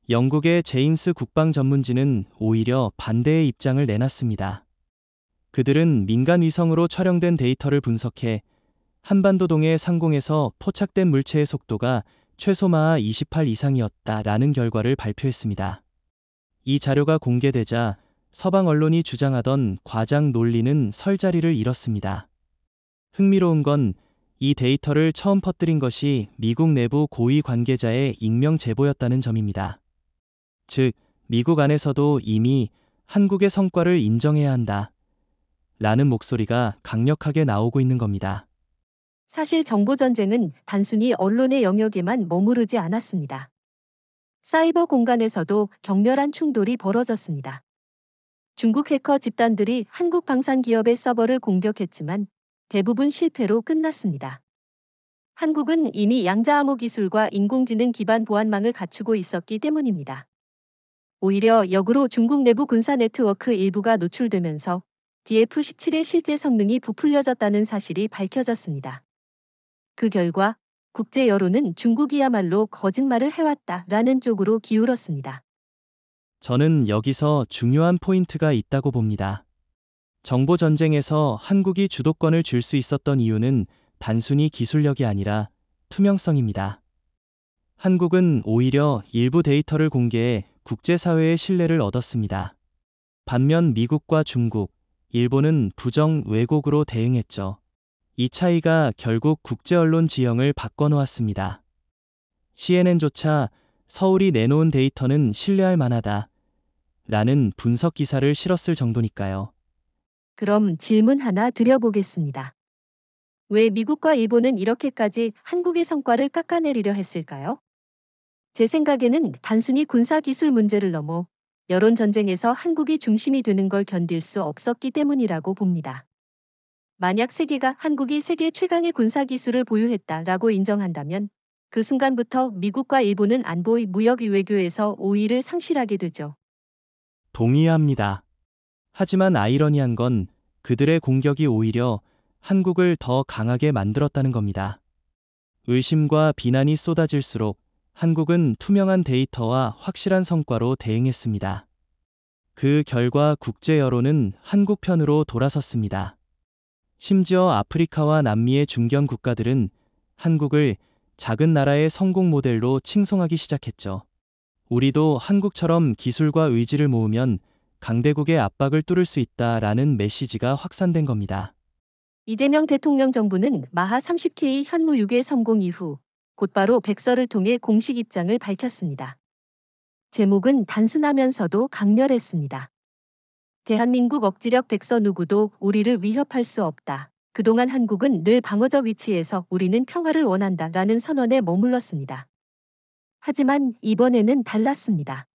영국의 제인스 국방전문지는 오히려 반대의 입장을 내놨습니다. 그들은 민간 위성으로 촬영된 데이터를 분석해 한반도 동해 상공에서 포착된 물체의 속도가 최소 마하 28 이상이었다라는 결과를 발표했습니다. 이 자료가 공개되자 서방 언론이 주장하던 과장 논리는 설 자리를 잃었습니다. 흥미로운 건 이 데이터를 처음 퍼뜨린 것이 미국 내부 고위 관계자의 익명 제보였다는 점입니다. 즉, 미국 안에서도 이미 한국의 성과를 인정해야 한다 라는 목소리가 강력하게 나오고 있는 겁니다. 사실 정보전쟁은 단순히 언론의 영역에만 머무르지 않았습니다. 사이버 공간에서도 격렬한 충돌이 벌어졌습니다. 중국 해커 집단들이 한국 방산 기업의 서버를 공격했지만 대부분 실패로 끝났습니다. 한국은 이미 양자암호 기술과 인공지능 기반 보안망을 갖추고 있었기 때문입니다. 오히려 역으로 중국 내부 군사 네트워크 일부가 노출되면서 DF-17의 실제 성능이 부풀려졌다는 사실이 밝혀졌습니다. 그 결과 국제 여론은 중국이야말로 거짓말을 해왔다라는 쪽으로 기울었습니다. 저는 여기서 중요한 포인트가 있다고 봅니다. 정보 전쟁에서 한국이 주도권을 줄 수 있었던 이유는 단순히 기술력이 아니라 투명성입니다. 한국은 오히려 일부 데이터를 공개해 국제사회의 신뢰를 얻었습니다. 반면 미국과 중국, 일본은 부정 왜곡으로 대응했죠. 이 차이가 결국 국제언론 지형을 바꿔놓았습니다. CNN조차 서울이 내놓은 데이터는 신뢰할 만하다 라는 분석 기사를 실었을 정도니까요. 그럼 질문 하나 드려보겠습니다. 왜 미국과 일본은 이렇게까지 한국의 성과를 깎아내리려 했을까요? 제 생각에는 단순히 군사기술 문제를 넘어 여론전쟁에서 한국이 중심이 되는 걸 견딜 수 없었기 때문이라고 봅니다. 만약 세계가 한국이 세계 최강의 군사기술을 보유했다라고 인정한다면 그 순간부터 미국과 일본은 안보, 무역, 외교에서 우위를 상실하게 되죠. 동의합니다. 하지만 아이러니한 건 그들의 공격이 오히려 한국을 더 강하게 만들었다는 겁니다. 의심과 비난이 쏟아질수록 한국은 투명한 데이터와 확실한 성과로 대응했습니다. 그 결과 국제 여론은 한국 편으로 돌아섰습니다. 심지어 아프리카와 남미의 중견 국가들은 한국을 작은 나라의 성공 모델로 칭송하기 시작했죠. 우리도 한국처럼 기술과 의지를 모으면 강대국의 압박을 뚫을 수 있다라는 메시지가 확산된 겁니다. 이재명 대통령 정부는 마하 30K 현무 6회 성공 이후 곧바로 백서를 통해 공식 입장을 밝혔습니다. 제목은 단순하면서도 강렬했습니다. 대한민국 억지력 백서 누구도 우리를 위협할 수 없다. 그동안 한국은 늘 방어적 위치에서 우리는 평화를 원한다라는 선언에 머물렀습니다. 하지만 이번에는 달랐습니다.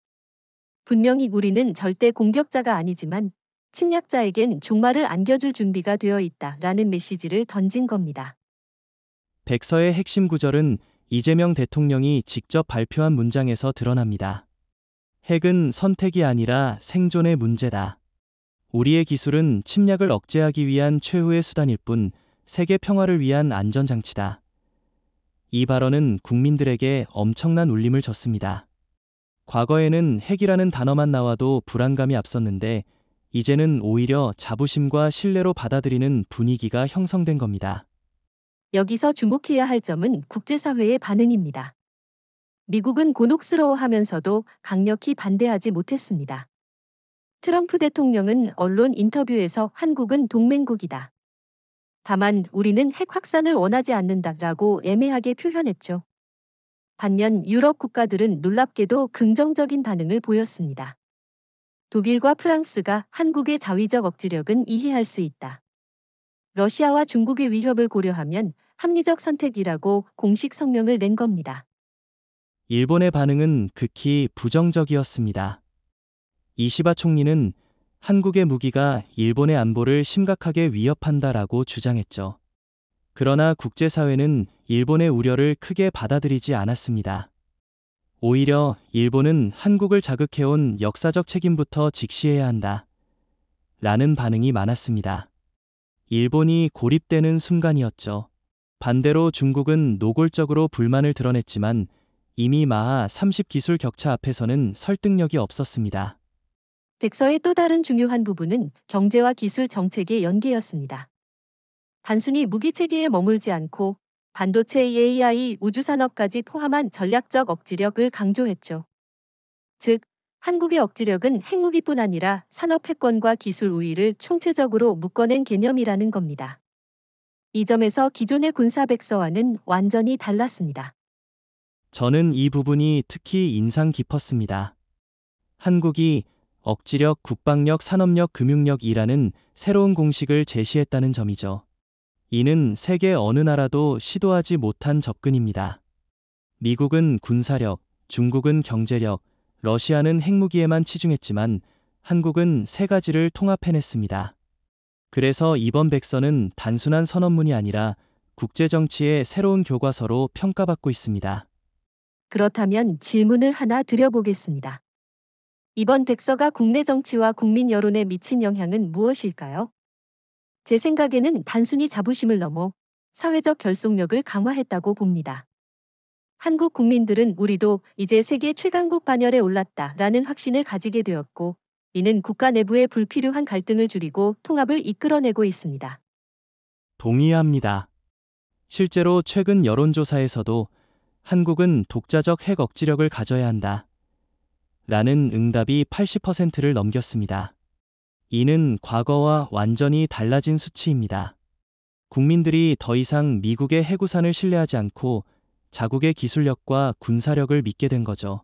분명히 우리는 절대 공격자가 아니지만 침략자에겐 종말을 안겨줄 준비가 되어 있다라는 메시지를 던진 겁니다. 백서의 핵심 구절은 이재명 대통령이 직접 발표한 문장에서 드러납니다. 핵은 선택이 아니라 생존의 문제다. 우리의 기술은 침략을 억제하기 위한 최후의 수단일 뿐 세계 평화를 위한 안전장치다. 이 발언은 국민들에게 엄청난 울림을 줬습니다. 과거에는 핵이라는 단어만 나와도 불안감이 앞섰는데 이제는 오히려 자부심과 신뢰로 받아들이는 분위기가 형성된 겁니다. 여기서 주목해야 할 점은 국제사회의 반응입니다. 미국은 곤혹스러워하면서도 강력히 반대하지 못했습니다. 트럼프 대통령은 언론 인터뷰에서 한국은 동맹국이다. 다만 우리는 핵 확산을 원하지 않는다라고 애매하게 표현했죠. 반면 유럽 국가들은 놀랍게도 긍정적인 반응을 보였습니다. 독일과 프랑스가 한국의 자위적 억지력은 이해할 수 있다. 러시아와 중국의 위협을 고려하면 합리적 선택이라고 공식 성명을 낸 겁니다. 일본의 반응은 극히 부정적이었습니다. 이시바 총리는 한국의 무기가 일본의 안보를 심각하게 위협한다라고 주장했죠. 그러나 국제사회는 일본의 우려를 크게 받아들이지 않았습니다. 오히려 일본은 한국을 자극해온 역사적 책임부터 직시해야 한다. 라는 반응이 많았습니다. 일본이 고립되는 순간이었죠. 반대로 중국은 노골적으로 불만을 드러냈지만 이미 마하 30 기술 격차 앞에서는 설득력이 없었습니다. 백서의 또 다른 중요한 부분은 경제와 기술 정책의 연계였습니다. 단순히 무기 체계에 머물지 않고 반도체, AI, 우주산업까지 포함한 전략적 억지력을 강조했죠. 즉, 한국의 억지력은 핵무기뿐 아니라 산업 패권과 기술 우위를 총체적으로 묶어낸 개념이라는 겁니다. 이 점에서 기존의 군사 백서와는 완전히 달랐습니다. 저는 이 부분이 특히 인상 깊었습니다. 한국이 억지력, 국방력, 산업력, 금융력이라는 새로운 공식을 제시했다는 점이죠. 이는 세계 어느 나라도 시도하지 못한 접근입니다. 미국은 군사력, 중국은 경제력, 러시아는 핵무기에만 치중했지만 한국은 세 가지를 통합해냈습니다. 그래서 이번 백서는 단순한 선언문이 아니라 국제정치의 새로운 교과서로 평가받고 있습니다. 그렇다면 질문을 하나 드려보겠습니다. 이번 백서가 국내 정치와 국민 여론에 미친 영향은 무엇일까요? 제 생각에는 단순히 자부심을 넘어 사회적 결속력을 강화했다고 봅니다. 한국 국민들은 우리도 이제 세계 최강국 반열에 올랐다라는 확신을 가지게 되었고, 이는 국가 내부의 불필요한 갈등을 줄이고 통합을 이끌어내고 있습니다. 동의합니다. 실제로 최근 여론조사에서도 한국은 독자적 핵 억지력을 가져야 한다. 라는 응답이 80%를 넘겼습니다. 이는 과거와 완전히 달라진 수치입니다. 국민들이 더 이상 미국의 해구산을 신뢰하지 않고 자국의 기술력과 군사력을 믿게 된 거죠.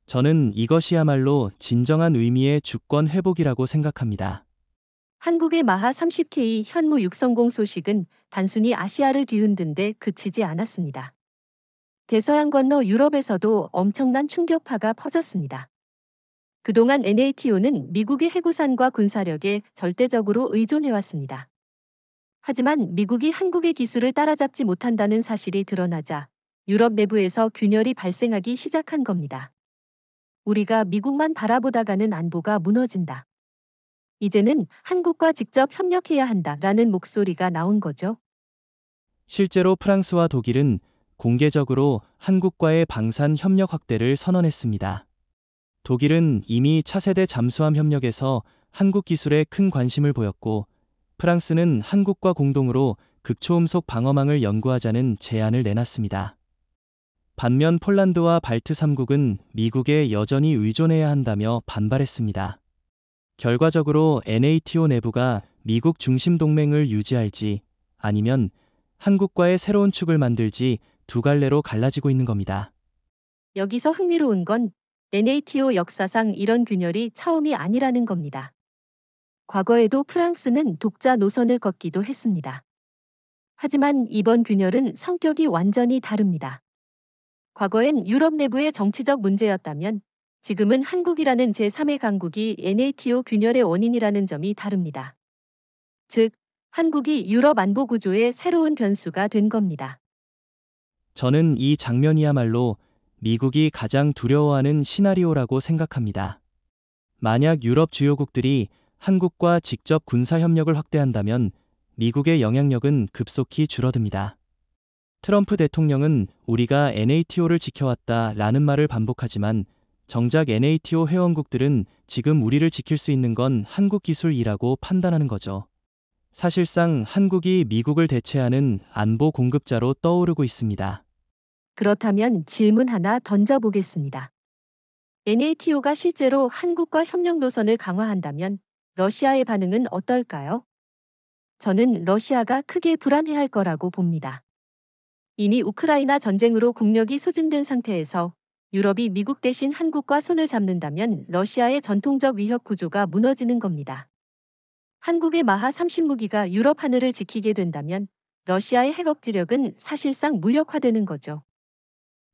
저는 이것이야말로 진정한 의미의 주권 회복이라고 생각합니다. 한국의 마하 30K 현무 6성공 소식은 단순히 아시아를 뒤흔든 데 그치지 않았습니다. 대서양 건너 유럽에서도 엄청난 충격파가 퍼졌습니다. 그동안 NATO는 미국의 해구산과 군사력에 절대적으로 의존해왔습니다. 하지만 미국이 한국의 기술을 따라잡지 못한다는 사실이 드러나자 유럽 내부에서 균열이 발생하기 시작한 겁니다. 우리가 미국만 바라보다가는 안보가 무너진다. 이제는 한국과 직접 협력해야 한다라는 목소리가 나온 거죠. 실제로 프랑스와 독일은 공개적으로 한국과의 방산 협력 확대를 선언했습니다. 독일은 이미 차세대 잠수함 협력에서 한국 기술에 큰 관심을 보였고, 프랑스는 한국과 공동으로 극초음속 방어망을 연구하자는 제안을 내놨습니다. 반면 폴란드와 발트 3국은 미국에 여전히 의존해야 한다며 반발했습니다. 결과적으로 NATO 내부가 미국 중심 동맹을 유지할지 아니면 한국과의 새로운 축을 만들지 두 갈래로 갈라지고 있는 겁니다. 여기서 흥미로운 건 NATO 역사상 이런 균열이 처음이 아니라는 겁니다. 과거에도 프랑스는 독자 노선을 걷기도 했습니다. 하지만 이번 균열은 성격이 완전히 다릅니다. 과거엔 유럽 내부의 정치적 문제였다면 지금은 한국이라는 제3의 강국이 NATO 균열의 원인이라는 점이 다릅니다. 즉, 한국이 유럽 안보 구조의 새로운 변수가 된 겁니다. 저는 이 장면이야말로 미국이 가장 두려워하는 시나리오라고 생각합니다. 만약 유럽 주요국들이 한국과 직접 군사 협력을 확대한다면 미국의 영향력은 급속히 줄어듭니다. 트럼프 대통령은 우리가 NATO를 지켜왔다 라는 말을 반복하지만 정작 NATO 회원국들은 지금 우리를 지킬 수 있는 건 한국 기술이라고 판단하는 거죠. 사실상 한국이 미국을 대체하는 안보 공급자로 떠오르고 있습니다. 그렇다면 질문 하나 던져보겠습니다. NATO가 실제로 한국과 협력 노선을 강화한다면 러시아의 반응은 어떨까요? 저는 러시아가 크게 불안해할 거라고 봅니다. 이미 우크라이나 전쟁으로 국력이 소진된 상태에서 유럽이 미국 대신 한국과 손을 잡는다면 러시아의 전통적 위협 구조가 무너지는 겁니다. 한국의 마하 30 무기가 유럽 하늘을 지키게 된다면 러시아의 핵 억지력은 사실상 무력화되는 거죠.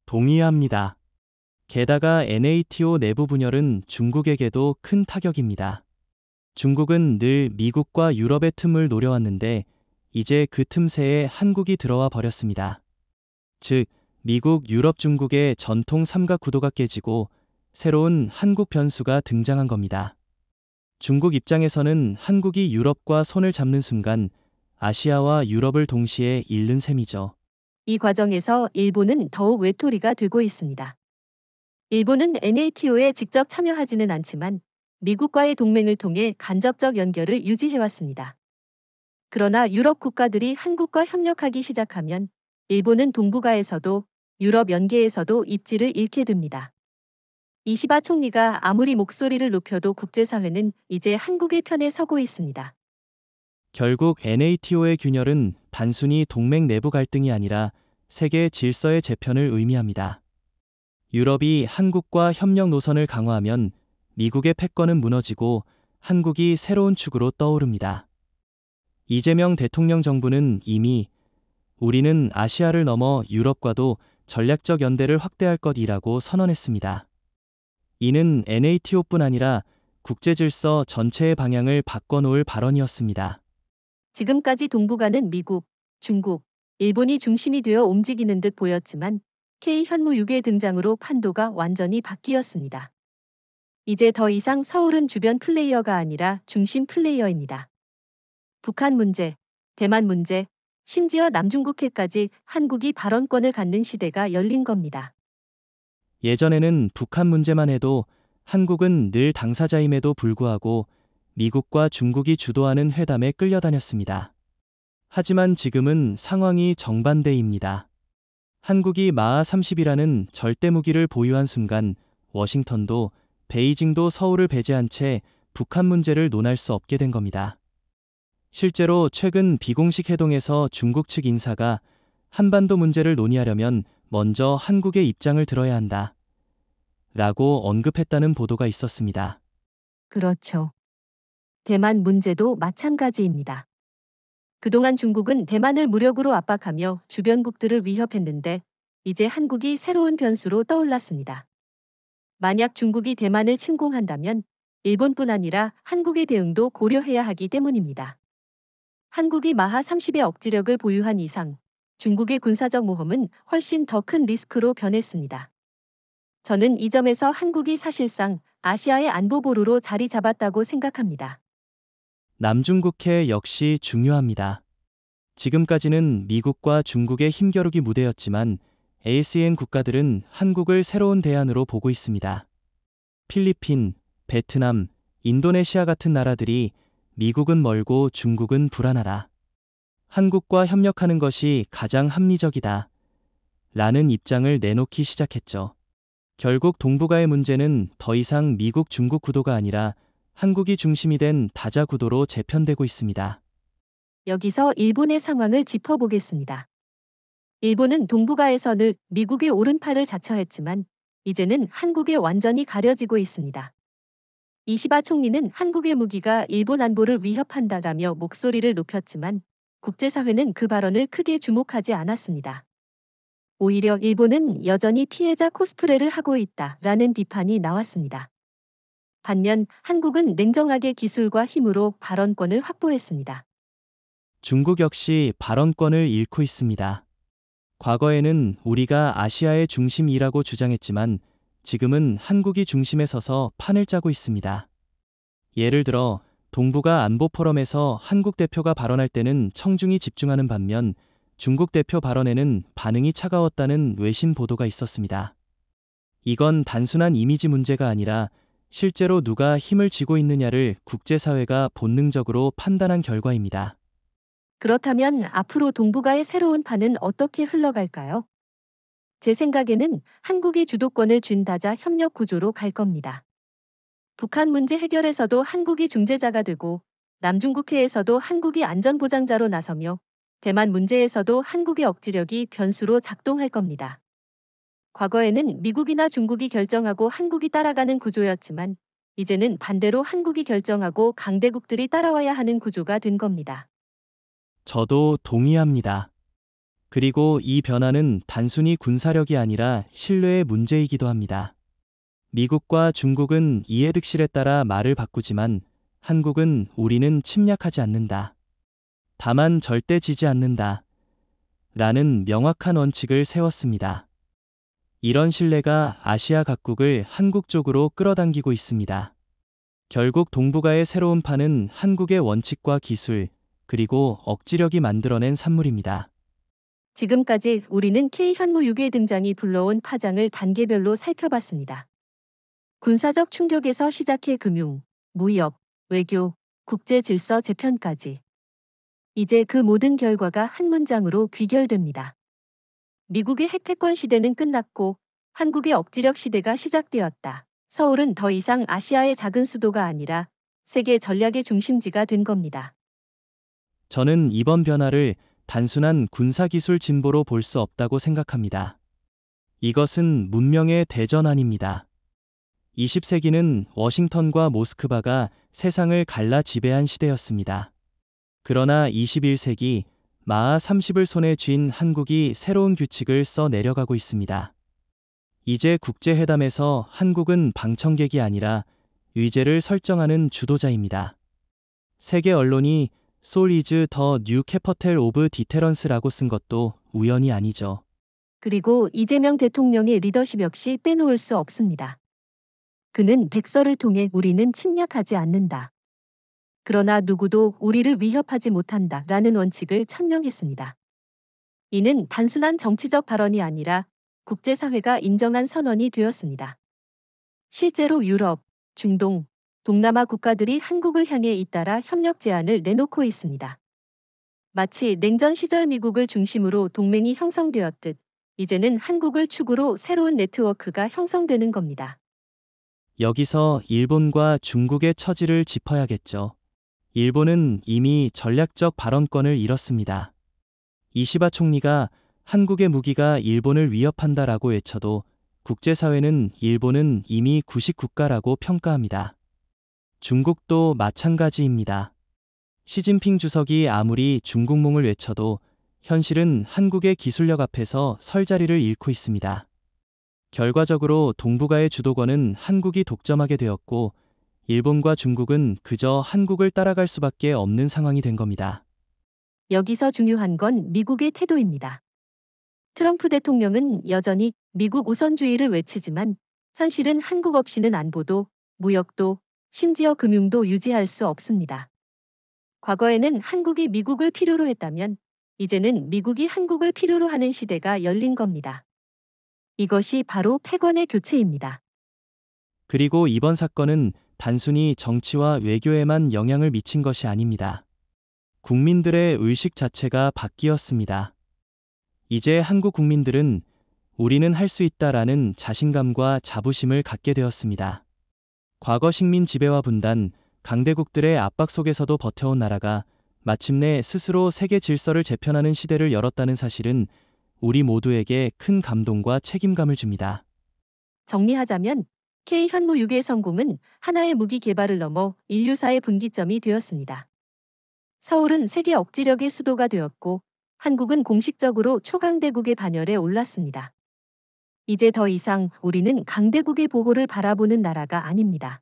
동의합니다. 게다가 NATO 내부 분열은 중국에게도 큰 타격입니다. 중국은 늘 미국과 유럽의 틈을 노려왔는데 이제 그 틈새에 한국이 들어와 버렸습니다. 즉, 미국, 유럽, 중국의 전통 삼각 구도가 깨지고 새로운 한국 변수가 등장한 겁니다. 중국 입장에서는 한국이 유럽과 손을 잡는 순간 아시아와 유럽을 동시에 잃는 셈이죠. 이 과정에서 일본은 더욱 외톨이가 되고 있습니다. 일본은 NATO에 직접 참여하지는 않지만 미국과의 동맹을 통해 간접적 연결을 유지해왔습니다. 그러나 유럽 국가들이 한국과 협력하기 시작하면 일본은 동북아에서도 유럽 연계에서도 입지를 잃게 됩니다. 이시바 총리가 아무리 목소리를 높여도 국제사회는 이제 한국의 편에 서고 있습니다. 결국 NATO의 균열은 단순히 동맹 내부 갈등이 아니라 세계 질서의 재편을 의미합니다. 유럽이 한국과 협력 노선을 강화하면 미국의 패권은 무너지고 한국이 새로운 축으로 떠오릅니다. 이재명 대통령 정부는 이미 우리는 아시아를 넘어 유럽과도 전략적 연대를 확대할 것이라고 선언했습니다. 이는 NATO뿐 아니라 국제 질서 전체의 방향을 바꿔놓을 발언이었습니다. 지금까지 동북아는 미국, 중국, 일본이 중심이 되어 움직이는 듯 보였지만 K-현무6의 등장으로 판도가 완전히 바뀌었습니다. 이제 더 이상 서울은 주변 플레이어가 아니라 중심 플레이어입니다. 북한 문제, 대만 문제, 심지어 남중국해까지 한국이 발언권을 갖는 시대가 열린 겁니다. 예전에는 북한 문제만 해도 한국은 늘 당사자임에도 불구하고 미국과 중국이 주도하는 회담에 끌려다녔습니다. 하지만 지금은 상황이 정반대입니다. 한국이 마하 30이라는 절대 무기를 보유한 순간 워싱턴도 베이징도 서울을 배제한 채 북한 문제를 논할 수 없게 된 겁니다. 실제로 최근 비공식 회동에서 중국 측 인사가 한반도 문제를 논의하려면 먼저 한국의 입장을 들어야 한다 라고 언급했다는 보도가 있었습니다. 그렇죠. 대만 문제도 마찬가지입니다. 그동안 중국은 대만을 무력으로 압박하며 주변국들을 위협했는데 이제 한국이 새로운 변수로 떠올랐습니다. 만약 중국이 대만을 침공한다면 일본뿐 아니라 한국의 대응도 고려해야 하기 때문입니다. 한국이 마하 30의 억지력을 보유한 이상 중국의 군사적 모험은 훨씬 더 큰 리스크로 변했습니다. 저는 이 점에서 한국이 사실상 아시아의 안보보루로 자리 잡았다고 생각합니다. 남중국해 역시 중요합니다. 지금까지는 미국과 중국의 힘겨루기 무대였지만 ASEAN 국가들은 한국을 새로운 대안으로 보고 있습니다. 필리핀, 베트남, 인도네시아 같은 나라들이 미국은 멀고 중국은 불안하다. 한국과 협력하는 것이 가장 합리적이다 라는 입장을 내놓기 시작했죠. 결국 동북아의 문제는 더 이상 미국 중국 구도가 아니라 한국이 중심이 된 다자 구도로 재편되고 있습니다. 여기서 일본의 상황을 짚어보겠습니다. 일본은 동북아에서 늘 미국의 오른팔을 자처했지만 이제는 한국에 완전히 가려지고 있습니다. 이시바 총리는 한국의 무기가 일본 안보를 위협한다라며 목소리를 높였지만 국제사회는 그 발언을 크게 주목하지 않았습니다. 오히려 일본은 여전히 피해자 코스프레를 하고 있다라는 비판이 나왔습니다. 반면 한국은 냉정하게 기술과 힘으로 발언권을 확보했습니다. 중국 역시 발언권을 잃고 있습니다. 과거에는 우리가 아시아의 중심이라고 주장했지만 지금은 한국이 중심에 서서 판을 짜고 있습니다. 예를 들어 동북아 안보 포럼에서 한국 대표가 발언할 때는 청중이 집중하는 반면 중국 대표 발언에는 반응이 차가웠다는 외신 보도가 있었습니다. 이건 단순한 이미지 문제가 아니라 실제로 누가 힘을 쥐고 있느냐를 국제사회가 본능적으로 판단한 결과입니다. 그렇다면 앞으로 동북아의 새로운 판은 어떻게 흘러갈까요? 제 생각에는 한국이 주도권을 쥔 다자 협력 구조로 갈 겁니다. 북한 문제 해결에서도 한국이 중재자가 되고 남중국해에서도 한국이 안전보장자로 나서며 대만 문제에서도 한국의 억지력이 변수로 작동할 겁니다. 과거에는 미국이나 중국이 결정하고 한국이 따라가는 구조였지만 이제는 반대로 한국이 결정하고 강대국들이 따라와야 하는 구조가 된 겁니다. 저도 동의합니다. 그리고 이 변화는 단순히 군사력이 아니라 신뢰의 문제이기도 합니다. 미국과 중국은 이해득실에 따라 말을 바꾸지만 한국은 우리는 침략하지 않는다. 다만 절대 지지 않는다. 라는 명확한 원칙을 세웠습니다. 이런 신뢰가 아시아 각국을 한국 쪽으로 끌어당기고 있습니다. 결국 동북아의 새로운 판은 한국의 원칙과 기술, 그리고 억지력이 만들어낸 산물입니다. 지금까지 우리는 K현무 6의 등장이 불러온 파장을 단계별로 살펴봤습니다. 군사적 충격에서 시작해 금융, 무역, 외교, 국제 질서 재편까지. 이제 그 모든 결과가 한 문장으로 귀결됩니다. 미국의 핵패권 시대는 끝났고 한국의 억지력 시대가 시작되었다. 서울은 더 이상 아시아의 작은 수도가 아니라 세계 전략의 중심지가 된 겁니다. 저는 이번 변화를 단순한 군사기술 진보로 볼 수 없다고 생각합니다. 이것은 문명의 대전환입니다. 20세기는 워싱턴과 모스크바가 세상을 갈라 지배한 시대였습니다. 그러나 21세기 마하 30을 손에 쥔 한국이 새로운 규칙을 써 내려가고 있습니다. 이제 국제회담에서 한국은 방청객이 아니라 의제를 설정하는 주도자입니다. 세계 언론이 Seoul is the new capital of deterrence라고 쓴 것도 우연이 아니죠. 그리고 이재명 대통령의 리더십 역시 빼놓을 수 없습니다. 그는 백서를 통해 우리는 침략하지 않는다. 그러나 누구도 우리를 위협하지 못한다 라는 원칙을 천명했습니다. 이는 단순한 정치적 발언이 아니라 국제사회가 인정한 선언이 되었습니다. 실제로 유럽, 중동, 동남아 국가들이 한국을 향해 잇따라 협력 제안을 내놓고 있습니다. 마치 냉전 시절 미국을 중심으로 동맹이 형성되었듯 이제는 한국을 축으로 새로운 네트워크가 형성되는 겁니다. 여기서 일본과 중국의 처지를 짚어야겠죠. 일본은 이미 전략적 발언권을 잃었습니다. 이시바 총리가 한국의 무기가 일본을 위협한다라고 외쳐도 국제사회는 일본은 이미 구식국가라고 평가합니다. 중국도 마찬가지입니다. 시진핑 주석이 아무리 중국몽을 외쳐도 현실은 한국의 기술력 앞에서 설 자리를 잃고 있습니다. 결과적으로 동북아의 주도권은 한국이 독점하게 되었고 일본과 중국은 그저 한국을 따라갈 수밖에 없는 상황이 된 겁니다. 여기서 중요한 건 미국의 태도입니다. 트럼프 대통령은 여전히 미국 우선주의를 외치지만 현실은 한국 없이는 안보도, 무역도, 심지어 금융도 유지할 수 없습니다. 과거에는 한국이 미국을 필요로 했다면 이제는 미국이 한국을 필요로 하는 시대가 열린 겁니다. 이것이 바로 패권의 교체입니다. 그리고 이번 사건은 단순히 정치와 외교에만 영향을 미친 것이 아닙니다. 국민들의 의식 자체가 바뀌었습니다. 이제 한국 국민들은 우리는 할 수 있다라는 자신감과 자부심을 갖게 되었습니다. 과거 식민 지배와 분단, 강대국들의 압박 속에서도 버텨온 나라가 마침내 스스로 세계 질서를 재편하는 시대를 열었다는 사실은 우리 모두에게 큰 감동과 책임감을 줍니다. 정리하자면 K현무6의 성공은 하나의 무기 개발을 넘어 인류사의 분기점이 되었습니다. 서울은 세계 억지력의 수도가 되었고 한국은 공식적으로 초강대국의 반열에 올랐습니다. 이제 더 이상 우리는 강대국의 보호를 바라보는 나라가 아닙니다.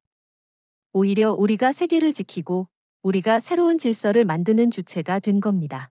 오히려 우리가 세계를 지키고 우리가 새로운 질서를 만드는 주체가 된 겁니다.